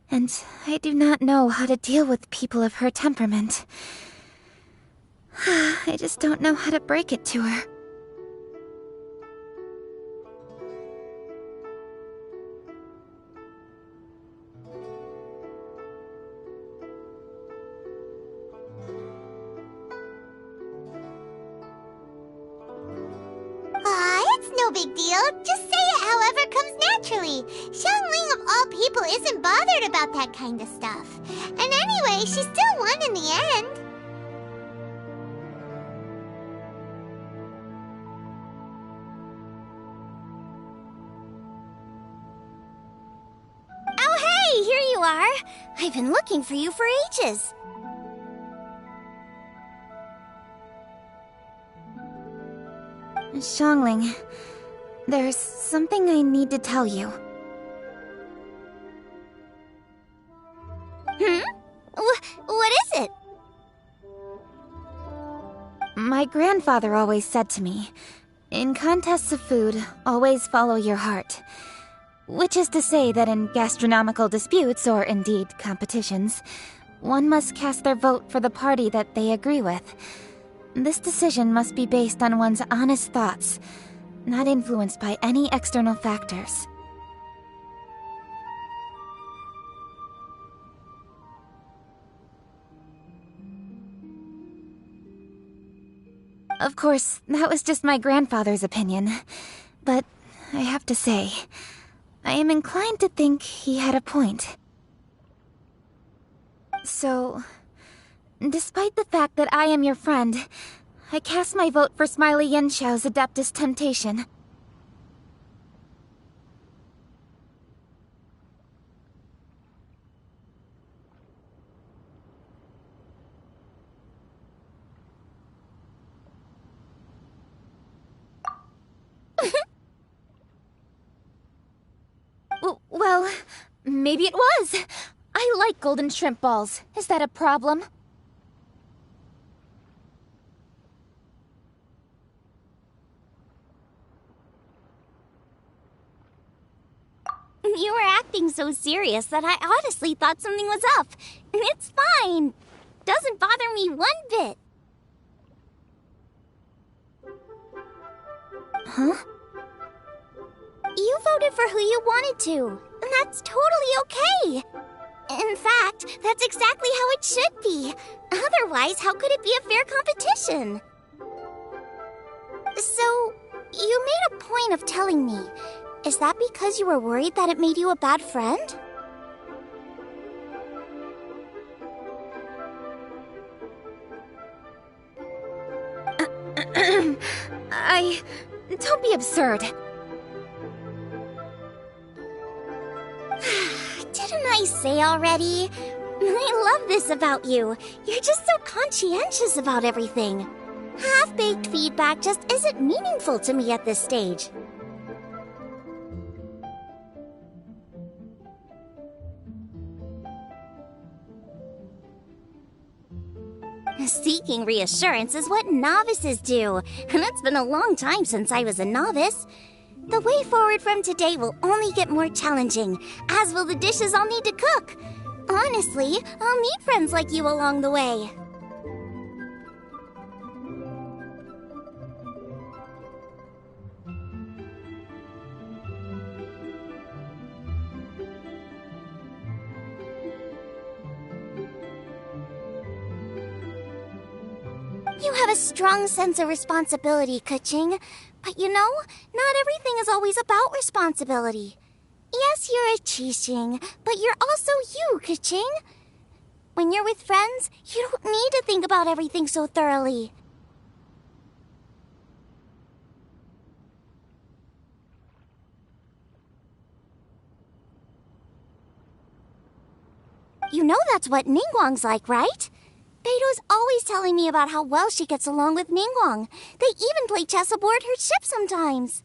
And I do not know how to deal with people of her temperament. I just don't know how to break it to her. It's no big deal. Just say it however comes naturally. Xiangling of all people isn't bothered about that kind of stuff. And anyway, she still won in the end. Oh hey, here you are! I've been looking for you for ages. Xiangling, there's something I need to tell you. What is it? My grandfather always said to me, in contests of food, always follow your heart. Which is to say that in gastronomical disputes, or indeed competitions, one must cast their vote for the party that they agree with. This decision must be based on one's honest thoughts, not influenced by any external factors. Of course, that was just my grandfather's opinion. But I have to say, I am inclined to think he had a point. So, despite the fact that I am your friend, I cast my vote for Smiley Yenshou's Adeptus Temptation. Well, maybe it was. I like golden shrimp balls. Is that a problem? You were acting so serious that I honestly thought something was up. It's fine. Doesn't bother me one bit. Huh? You voted for who you wanted to, and that's totally okay. In fact, that's exactly how it should be. Otherwise, how could it be a fair competition? So, you made a point of telling me. Is that because you were worried that it made you a bad friend? Don't be absurd. Didn't I say already? I love this about you. You're just so conscientious about everything. Half-baked feedback just isn't meaningful to me at this stage. Seeking reassurance is what novices do, and it's been a long time since I was a novice. The way forward from today will only get more challenging, as will the dishes I'll need to cook. Honestly, I'll need friends like you along the way. You have a strong sense of responsibility, Keqing. But you know, not everything is always about responsibility. Yes, you're a Qixing, but you're also you, Keqing. When you're with friends, you don't need to think about everything so thoroughly. You know that's what Ningguang's like, right? Beto's always telling me about how well she gets along with Ningguang. They even play chess aboard her ship sometimes.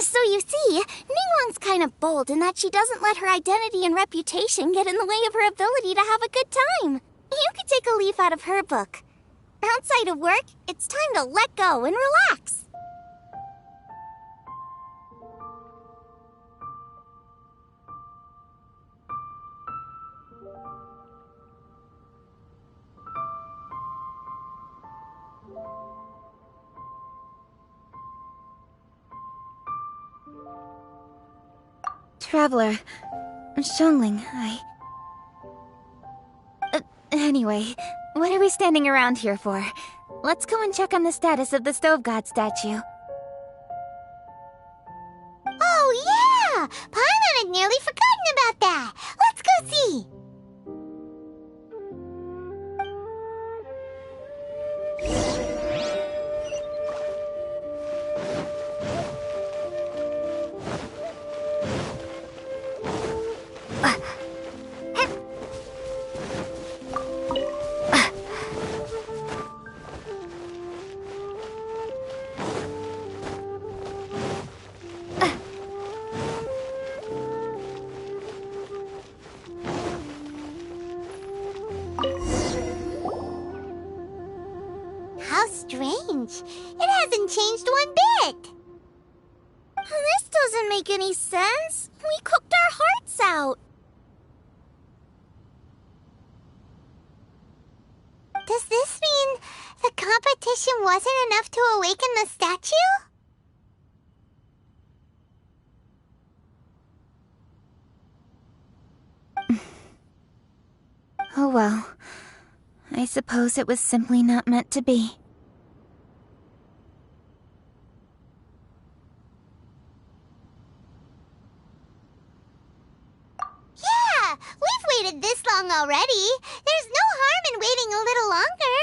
So you see, Ningguang's kind of bold in that she doesn't let her identity and reputation get in the way of her ability to have a good time. You could take a leaf out of her book. Outside of work, it's time to let go and relax. Traveler, Xiangling, anyway, what are we standing around here for? Let's go and check on the status of the Stove God statue. Oh, yeah! Paimon had nearly forgotten about that. Let's go see. How strange. It hasn't changed one bit. This doesn't make any sense. We cooked our hearts out. Does this mean the competition wasn't enough to awaken the statue? Oh well. I suppose it was simply not meant to be. Yeah! We've waited this long already. There's no harm in waiting a little longer.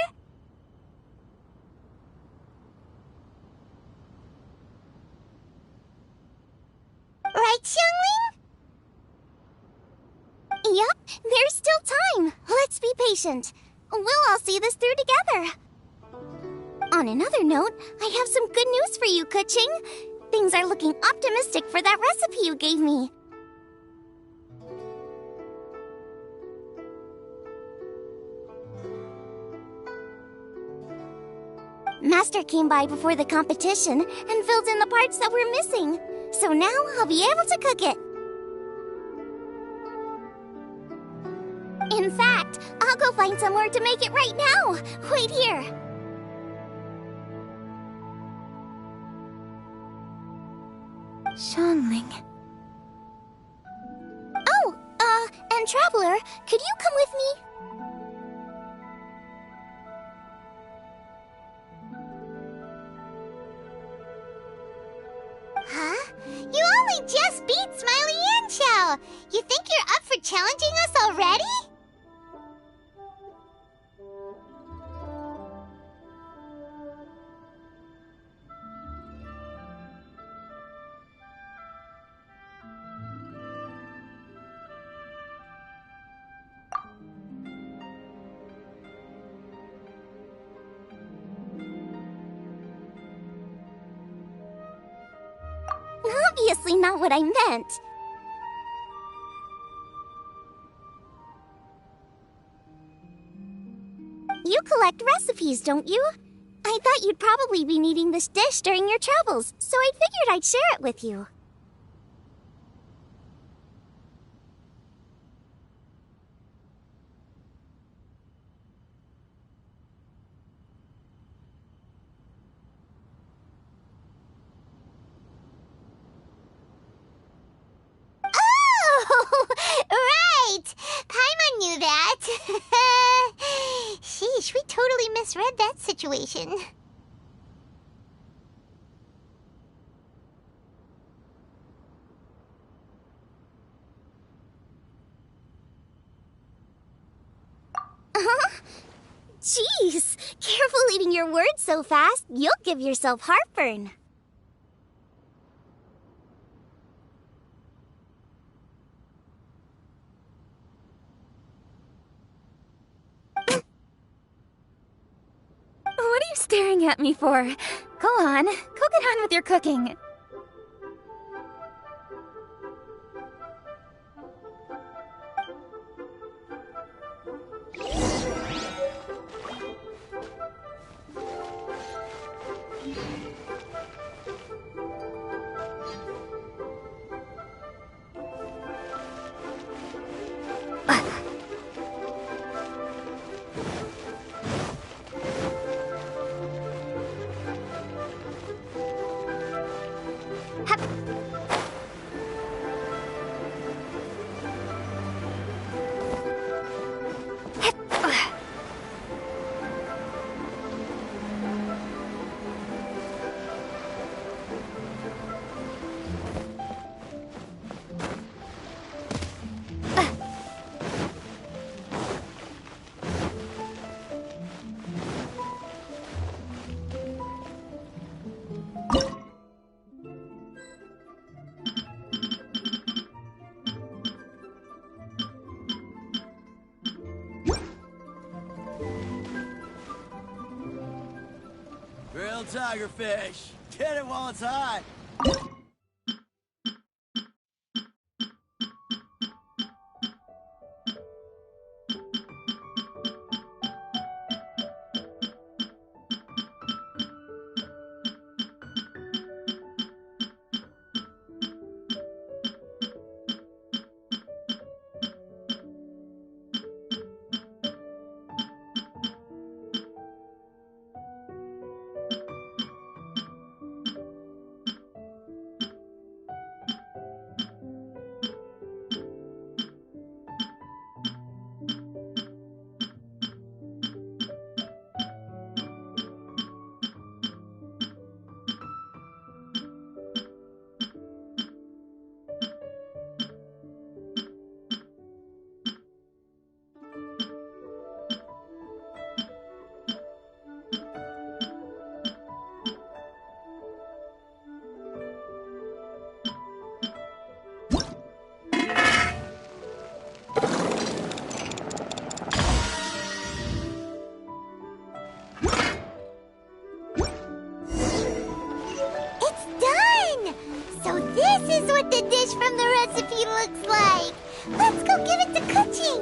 Right, Xiangling? Yup, there's still time. Let's be patient. We'll all see this through together. On another note, I have some good news for you, Kuching. Things are looking optimistic for that recipe you gave me. Master came by before the competition and filled in the parts that were missing. So now I'll be able to cook it. In fact, I'll go find somewhere to make it right now. Wait here. Xiangling. Oh, and Traveler, could you come with me? Huh? You only just beat Smiley and Chow. You think you're up for challenging us already? Obviously not what I meant. You collect recipes, don't you? I thought you'd probably be needing this dish during your travels, so I figured I'd share it with you. Oh, right! Paimon knew that. Sheesh, we totally misread that situation. Jeez, careful eating your words so fast. You'll give yourself heartburn. What are you staring at me for? Go on, get on with your cooking. Grilled tiger fish. Get it while it's hot. This is what the dish from the recipe looks like. Let's go give it to Kuching.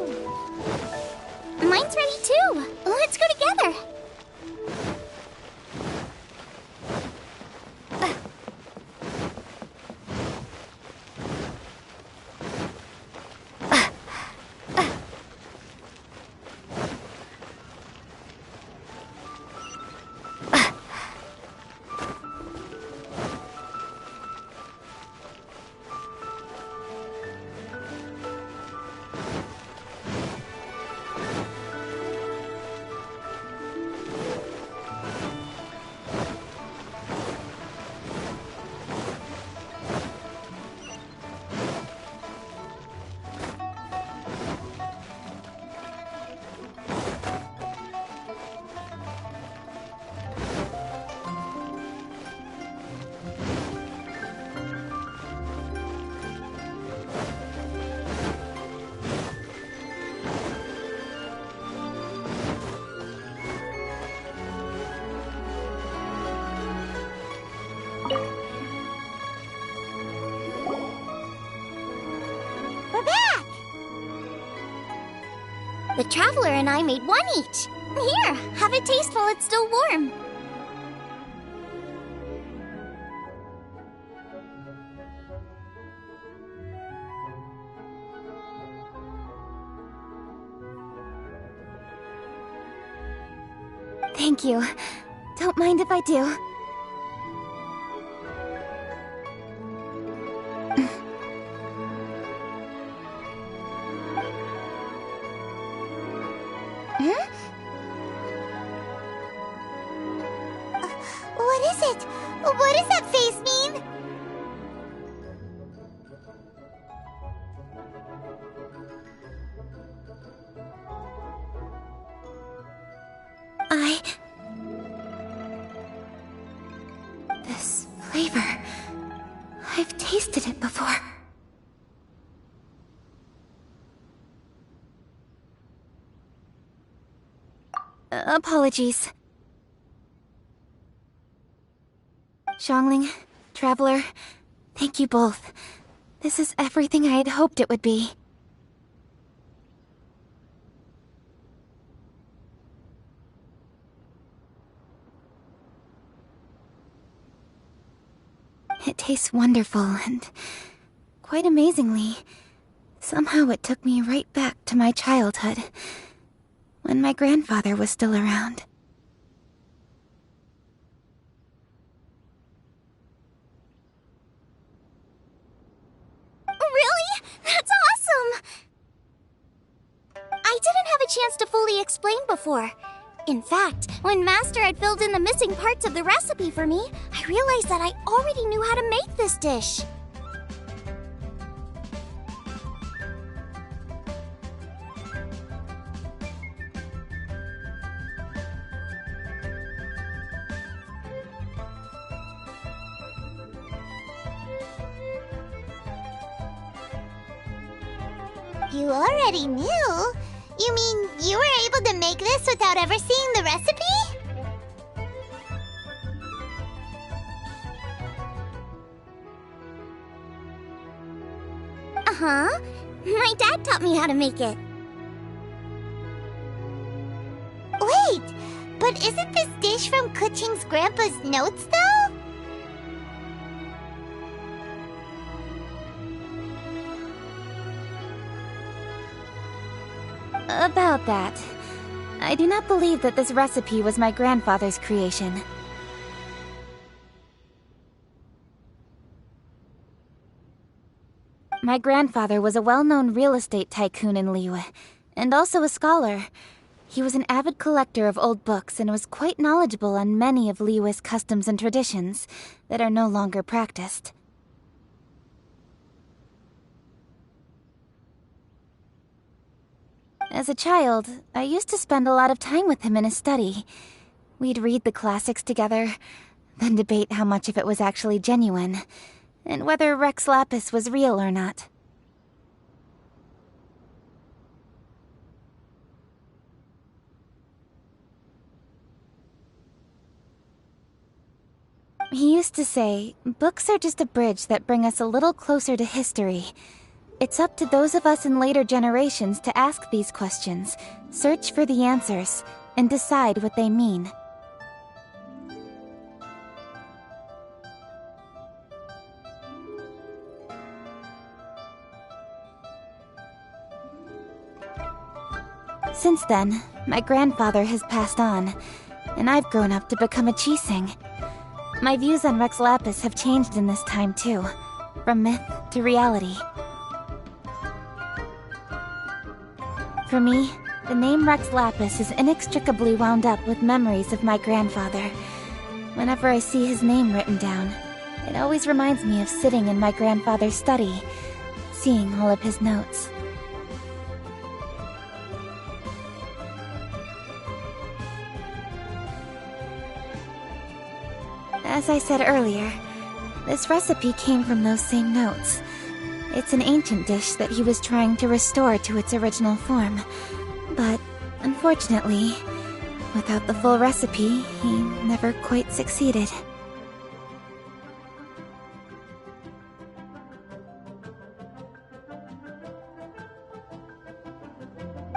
Mine's ready too. Let's go together. We're back! The Traveler and I made one each. Here, have a taste while it's still warm. Thank you. Don't mind if I do. What is it? What does that face mean? This flavor... I've tasted it before. Apologies. Xiangling, Traveler, thank you both. This is everything I had hoped it would be. It tastes wonderful and, quite amazingly, somehow it took me right back to my childhood, when my grandfather was still around. Really? That's awesome! I didn't have a chance to fully explain before. In fact, when Master had filled in the missing parts of the recipe for me, I realized that I already knew how to make this dish. You already knew? You mean you were able to make this without ever seeing the recipe? Uh-huh. My dad taught me how to make it. Wait, but isn't this dish from Kuching's grandpa's notes, though? About that. I do not believe that this recipe was my grandfather's creation. My grandfather was a well-known real estate tycoon in Liyue, and also a scholar. He was an avid collector of old books and was quite knowledgeable on many of Liyue's customs and traditions that are no longer practiced. As a child, I used to spend a lot of time with him in his study. We'd read the classics together, then debate how much of it was actually genuine, and whether Rex Lapis was real or not. He used to say, books are just a bridge that bring us a little closer to history. It's up to those of us in later generations to ask these questions, search for the answers, and decide what they mean. Since then, my grandfather has passed on, and I've grown up to become a Chiseng. My views on Rex Lapis have changed in this time too, from myth to reality. For me, the name Rex Lapis is inextricably wound up with memories of my grandfather. Whenever I see his name written down, it always reminds me of sitting in my grandfather's study, seeing all of his notes. As I said earlier, this recipe came from those same notes. It's an ancient dish that he was trying to restore to its original form. But, unfortunately, without the full recipe, he never quite succeeded.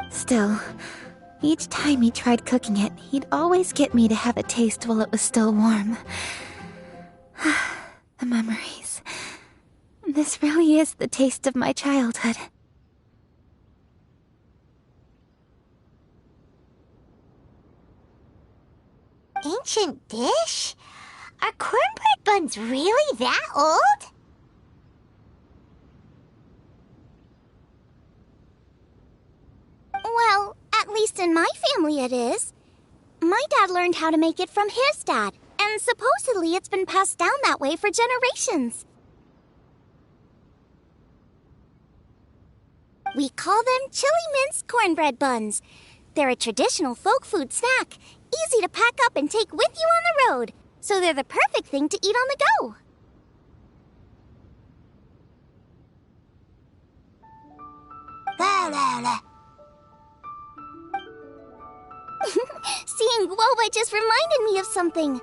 Still, each time he tried cooking it, he'd always get me to have a taste while it was still warm. The memories. This really is the taste of my childhood. Ancient dish? Are cornbread buns really that old? Well, at least in my family it is. My dad learned how to make it from his dad, and supposedly it's been passed down that way for generations. We call them chili minced cornbread buns. They're a traditional folk food snack, easy to pack up and take with you on the road, so they're the perfect thing to eat on the go. La la la. Seeing guoba just reminded me of something.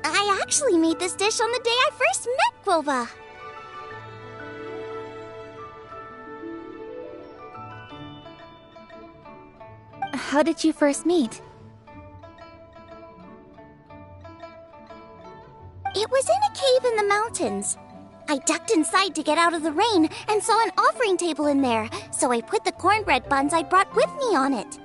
I actually made this dish on the day I first met guoba. How did you first meet? It was in a cave in the mountains. I ducked inside to get out of the rain and saw an offering table in there, so I put the cornbread buns I brought with me on it.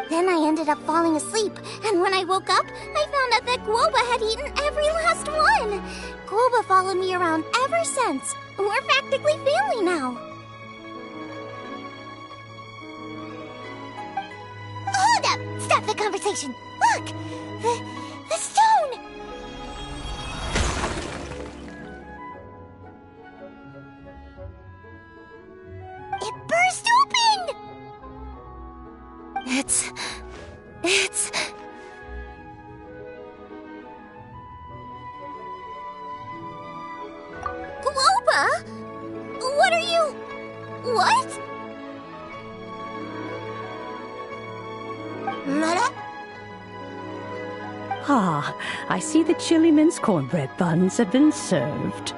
Then I ended up falling asleep, and when I woke up, I found out that guoba had eaten every last one. Guoba followed me around ever since. We're practically family now. Hold up! Stop the conversation! Look! The stone! It burst open! It's... Guoba? What are you... What? Ah, I see the chili minced cornbread buns have been served.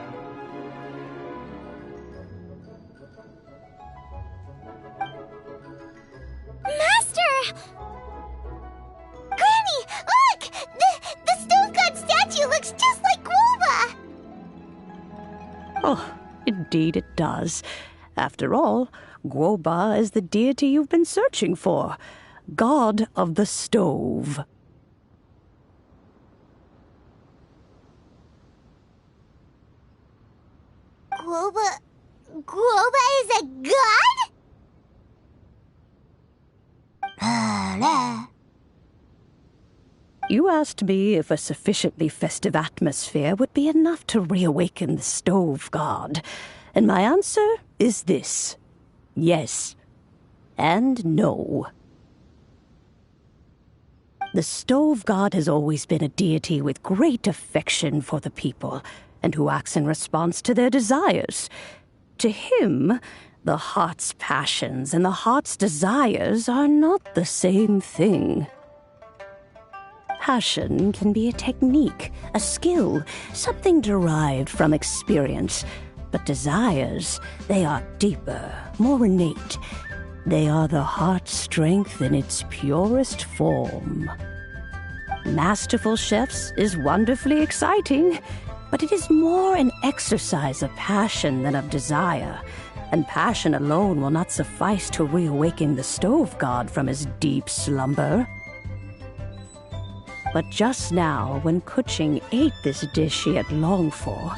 Master! Granny, look! The stone god statue looks just like guoba! Oh, indeed it does. After all, Guoba is the deity you've been searching for, god of the stove. Guoba is a god? You asked me if a sufficiently festive atmosphere would be enough to reawaken the stove god, and my answer is this: yes and no. The stove god has always been a deity with great affection for the people, and who acts in response to their desires. To him, The heart's passions and the heart's desires are not the same thing. Passion can be a technique, a skill, something derived from experience. But desires, they are deeper, more innate. They are the heart's strength in its purest form. Masterful Chefs is wonderfully exciting, but it is more an exercise of passion than of desire. And passion alone will not suffice to reawaken the stove god from his deep slumber. But just now, when Kuching ate this dish she had longed for,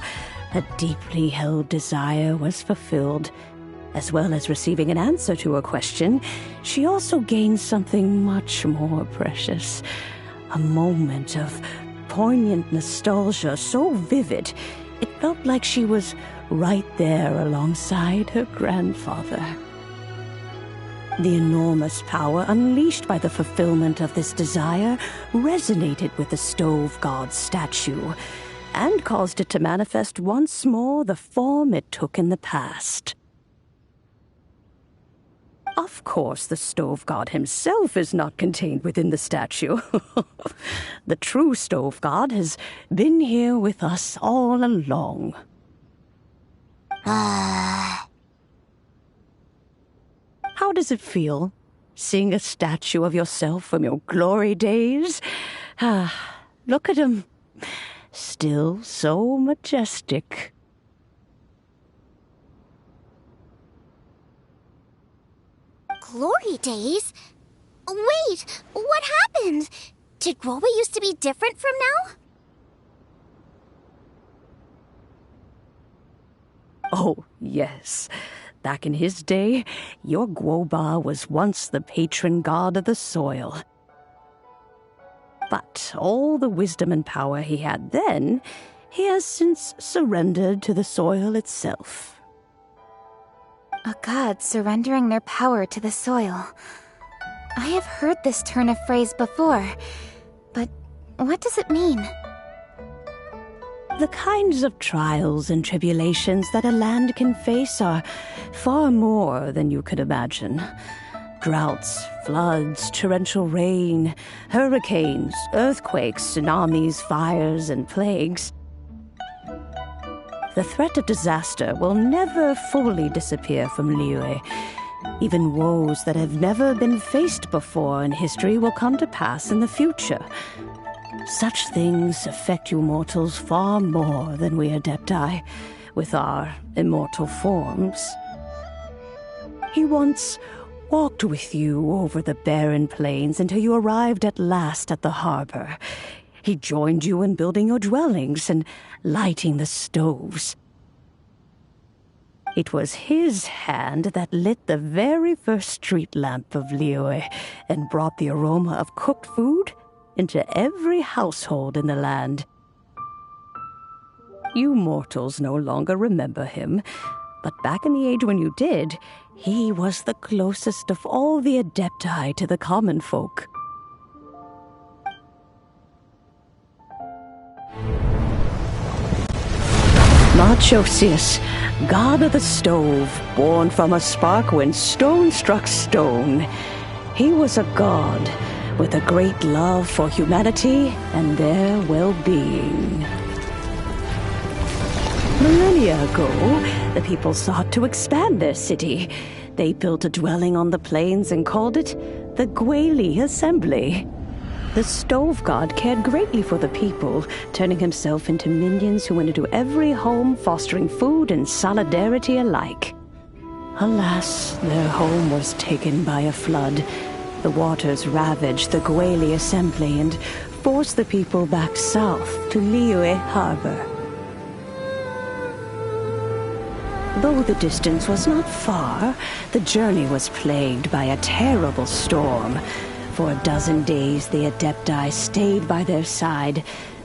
a deeply held desire was fulfilled. As well as receiving an answer to her question, she also gained something much more precious. A moment of poignant nostalgia so vivid, it felt like she was right there alongside her grandfather. The enormous power unleashed by the fulfillment of this desire resonated with the stove god's statue and caused it to manifest once more the form it took in the past. Of course, the stove god himself is not contained within the statue. The true stove god has been here with us all along. How does it feel, seeing a statue of yourself from your glory days? Look at him. Still so majestic. Glory days? Wait, what happened? Did Guoba used to be different from now? Oh, yes. Back in his day, your Guoba was once the patron god of the soil. But all the wisdom and power he had then, he has since surrendered to the soil itself. A god surrendering their power to the soil. I have heard this turn of phrase before, but what does it mean? The kinds of trials and tribulations that a land can face are far more than you could imagine. Droughts, floods, torrential rain, hurricanes, earthquakes, tsunamis, fires, and plagues. The threat of disaster will never fully disappear from Liyue. Even woes that have never been faced before in history will come to pass in the future. Such things affect you mortals far more than we Adepti, with our immortal forms. He once walked with you over the barren plains until you arrived at last at the harbor. He joined you in building your dwellings and lighting the stoves. It was his hand that lit the very first street lamp of Liyue and brought the aroma of cooked food into every household in the land. You mortals no longer remember him, but back in the age when you did, he was the closest of all the Adepti to the common folk. Marchosius, god of the stove, born from a spark when stone struck stone. He was a god with a great love for humanity and their well-being. Millennia ago, the people sought to expand their city. They built a dwelling on the plains and called it the Guili Assembly. The stove god cared greatly for the people, turning himself into minions who went into every home, fostering food and solidarity alike. Alas, their home was taken by a flood. The waters ravaged the Guili Assembly and forced the people back south to Liyue Harbor. Though the distance was not far, the journey was plagued by a terrible storm. For a dozen days, the Adepti stayed by their side.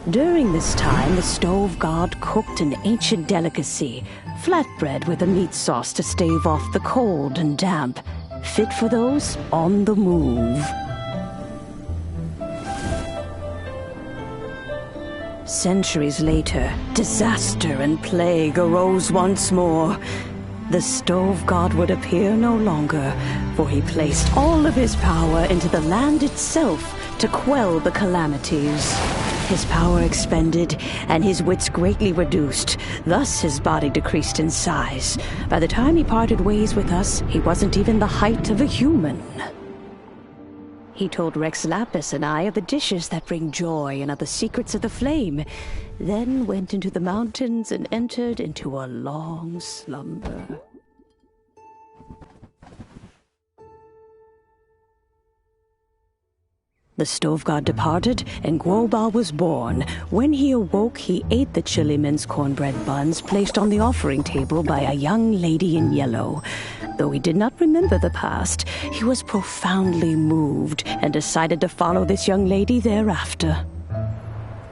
During this time, the stove god cooked an ancient delicacy, flatbread with a meat sauce to stave off the cold and damp, fit for those on the move. Centuries later, disaster and plague arose once more. the stove god would appear no longer, for he placed all of his power into the land itself to quell the calamities. His power expended, and his wits greatly reduced. Thus his body decreased in size. By the time he parted ways with us, he wasn't even the height of a human. He told Rex Lapis and I of the dishes that bring joy and of the secrets of the flame, then went into the mountains and entered into a long slumber. The stove god departed, and Guoba was born. When he awoke, he ate the chili mince cornbread buns placed on the offering table by a young lady in yellow. Though he did not remember the past, he was profoundly moved and decided to follow this young lady thereafter.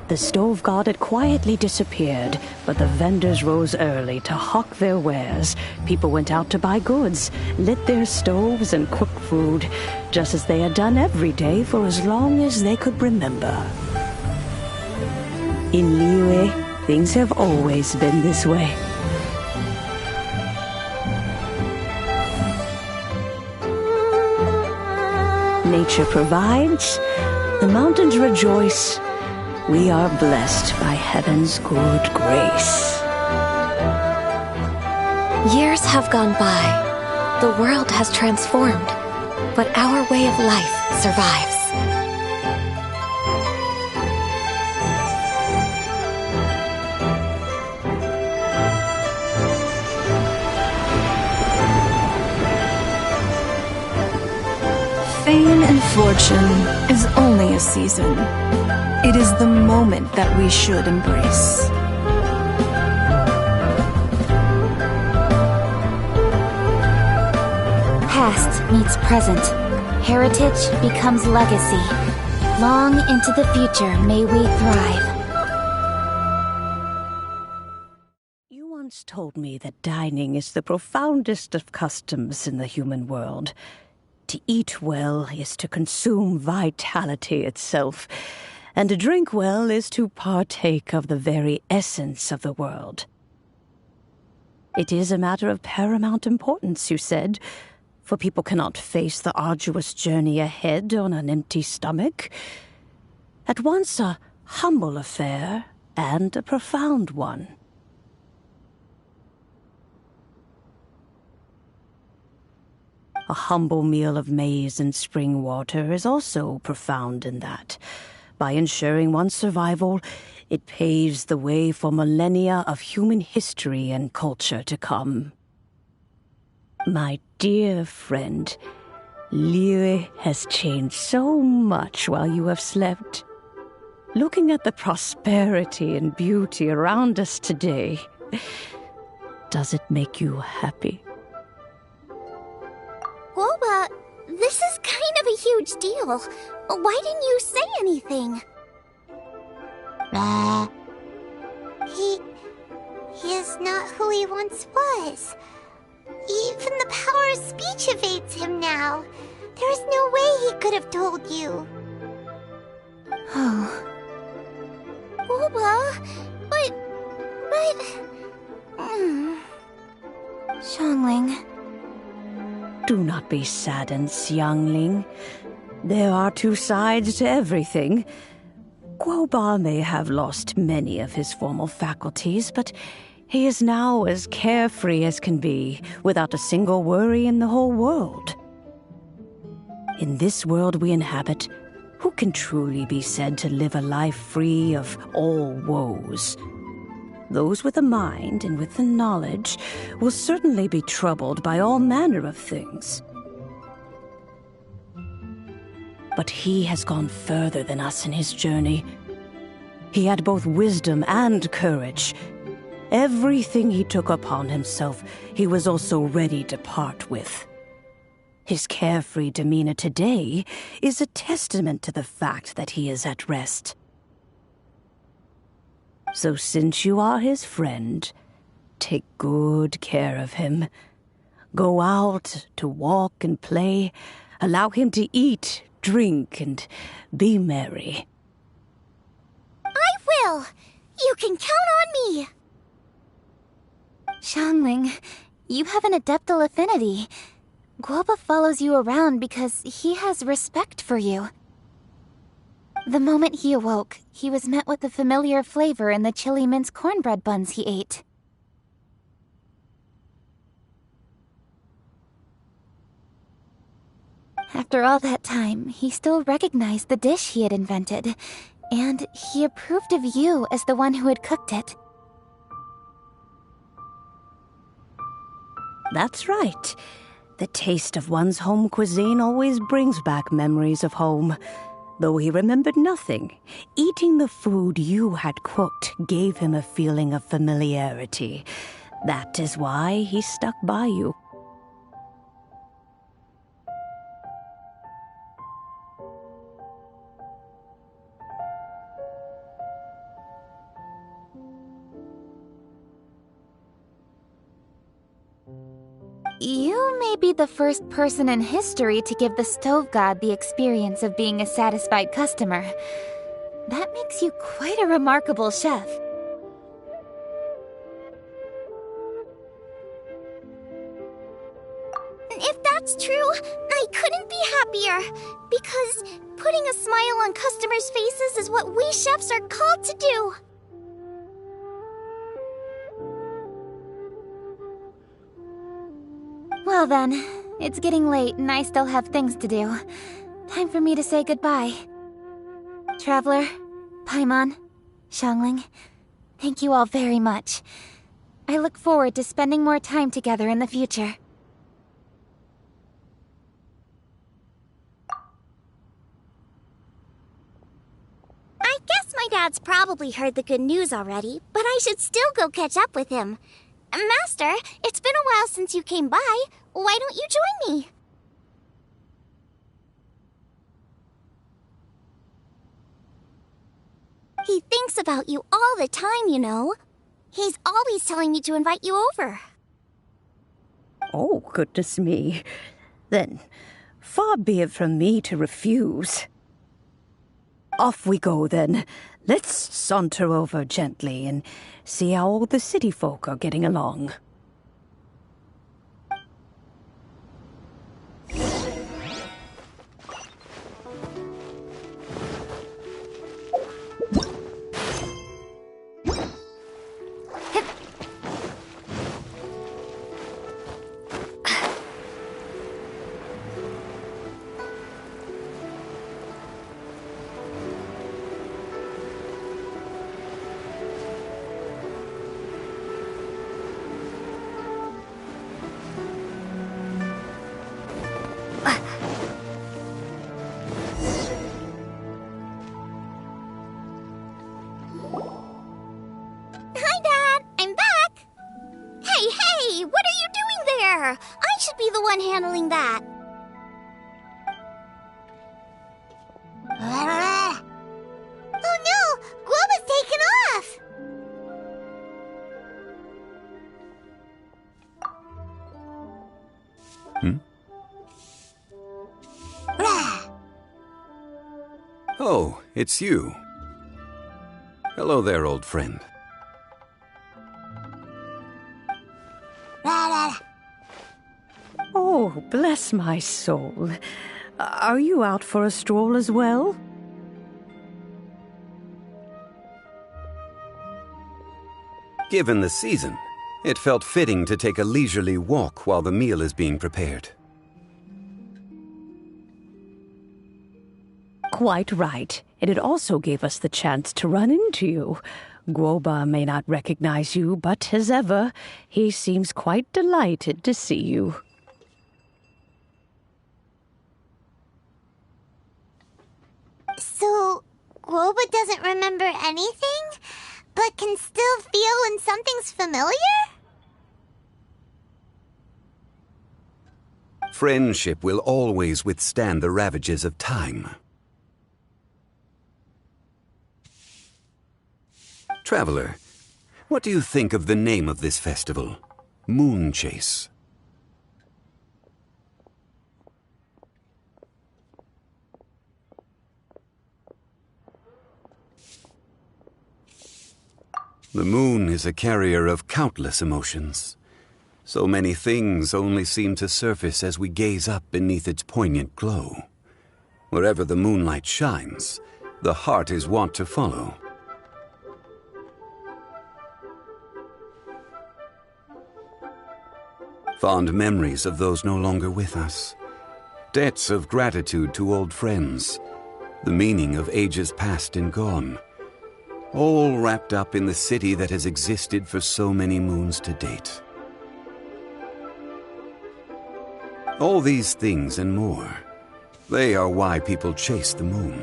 The stove god had quietly disappeared, but the vendors rose early to hawk their wares. People went out to buy goods, lit their stoves, and cooked food, just as they had done every day for as long as they could remember. In Liyue, things have always been this way. Nature provides, the mountains rejoice. We are blessed by heaven's good grace. Years have gone by. The world has transformed, but our way of life survives. Fame and fortune is only a season. It is the moment that we should embrace. Past meets present. Heritage becomes legacy. Long into the future may we thrive. You once told me that dining is the profoundest of customs in the human world. To eat well is to consume vitality itself, and to drink well is to partake of the very essence of the world. It is a matter of paramount importance, you said, for people cannot face the arduous journey ahead on an empty stomach. At once a humble affair and a profound one. A humble meal of maize and spring water is also profound in that. By ensuring one's survival, it paves the way for millennia of human history and culture to come. My dear friend, Liyue has changed so much while you have slept. Looking at the prosperity and beauty around us today, does it make you happy? Woba, this is kind of a huge deal. Why didn't you say anything? He is not who he once was. Even the power of speech evades him now. There is no way he could have told you. Oh. Woba, but... Xiangling. Do not be saddened, Xiangling. There are two sides to everything. Guoba may have lost many of his formal faculties, but he is now as carefree as can be, without a single worry in the whole world. In this world we inhabit, who can truly be said to live a life free of all woes? Those with a mind and with the knowledge will certainly be troubled by all manner of things. But he has gone further than us in his journey. He had both wisdom and courage. Everything he took upon himself, he was also ready to part with. His carefree demeanor today is a testament to the fact that he is at rest. So since you are his friend, take good care of him. Go out to walk and play. Allow him to eat, drink, and be merry. I will! You can count on me! Xiangling, You have an adeptal affinity. Guoba follows you around because he has respect for you. The moment he awoke, he was met with the familiar flavor in the chili mince cornbread buns he ate. After all that time, he still recognized the dish he had invented, and he approved of you as the one who had cooked it. That's right. The taste of one's home cuisine always brings back memories of home. Though he remembered nothing, eating the food you had cooked gave him a feeling of familiarity. That is why he stuck by you. You may be the first person in history to give the stove god the experience of being a satisfied customer. That makes you quite a remarkable chef. If that's true, I couldn't be happier. Because putting a smile on customers' faces is what we chefs are called to do. Well then, it's getting late and I still have things to do. Time for me to say goodbye. Traveler, Paimon, Xiangling, thank you all very much. I look forward to spending more time together in the future. I guess my dad's probably heard the good news already, but I should still go catch up with him. Master, it's been a while since you came by. Why don't you join me? He thinks about you all the time, you know. He's always telling me to invite you over. Oh, goodness me. Then, far be it from me to refuse. Off we go, then. Let's saunter over gently and see how all the city folk are getting along. I should be the one handling that. Oh no! Guoba's taken off! Oh, it's you. Hello there, old friend. Oh, bless my soul. Are you out for a stroll as well? Given the season, it felt fitting to take a leisurely walk while the meal is being prepared. Quite right. And it also gave us the chance to run into you. Guoba may not recognize you, but as ever, he seems quite delighted to see you. So, Guoba doesn't remember anything, but can still feel when something's familiar? Friendship will always withstand the ravages of time. Traveler, what do you think of the name of this festival? Moon Chase. The moon is a carrier of countless emotions. So many things only seem to surface as we gaze up beneath its poignant glow. Wherever the moonlight shines, the heart is wont to follow. Fond memories of those no longer with us. Debts of gratitude to old friends. The meaning of ages past and gone. All wrapped up in the city that has existed for so many moons to date. All these things and more, they are why people chase the moon.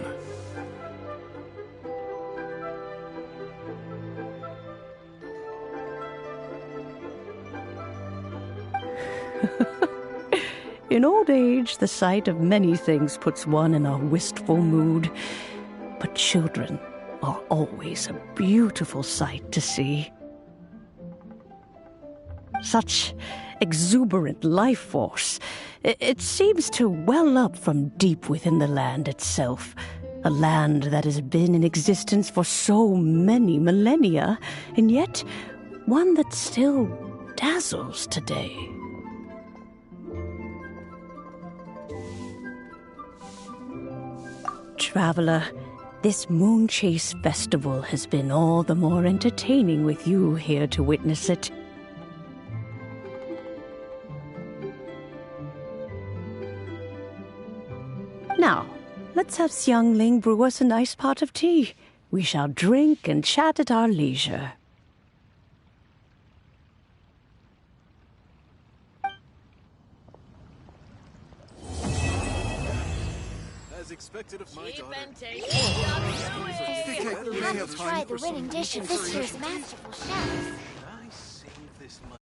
In old age, the sight of many things puts one in a wistful mood. But children are always a beautiful sight to see. Such exuberant life force. It seems to well up from deep within the land itself. A land that has been in existence for so many millennia, and yet one that still dazzles today. Traveler, this Moonchase Festival has been all the more entertaining with you here to witness it. Now, let's have Xiangling brew us a nice pot of tea. We shall drink and chat at our leisure. As expected of my daughter. I have to try the winning dish of this year's Masterful Chef. I save this money?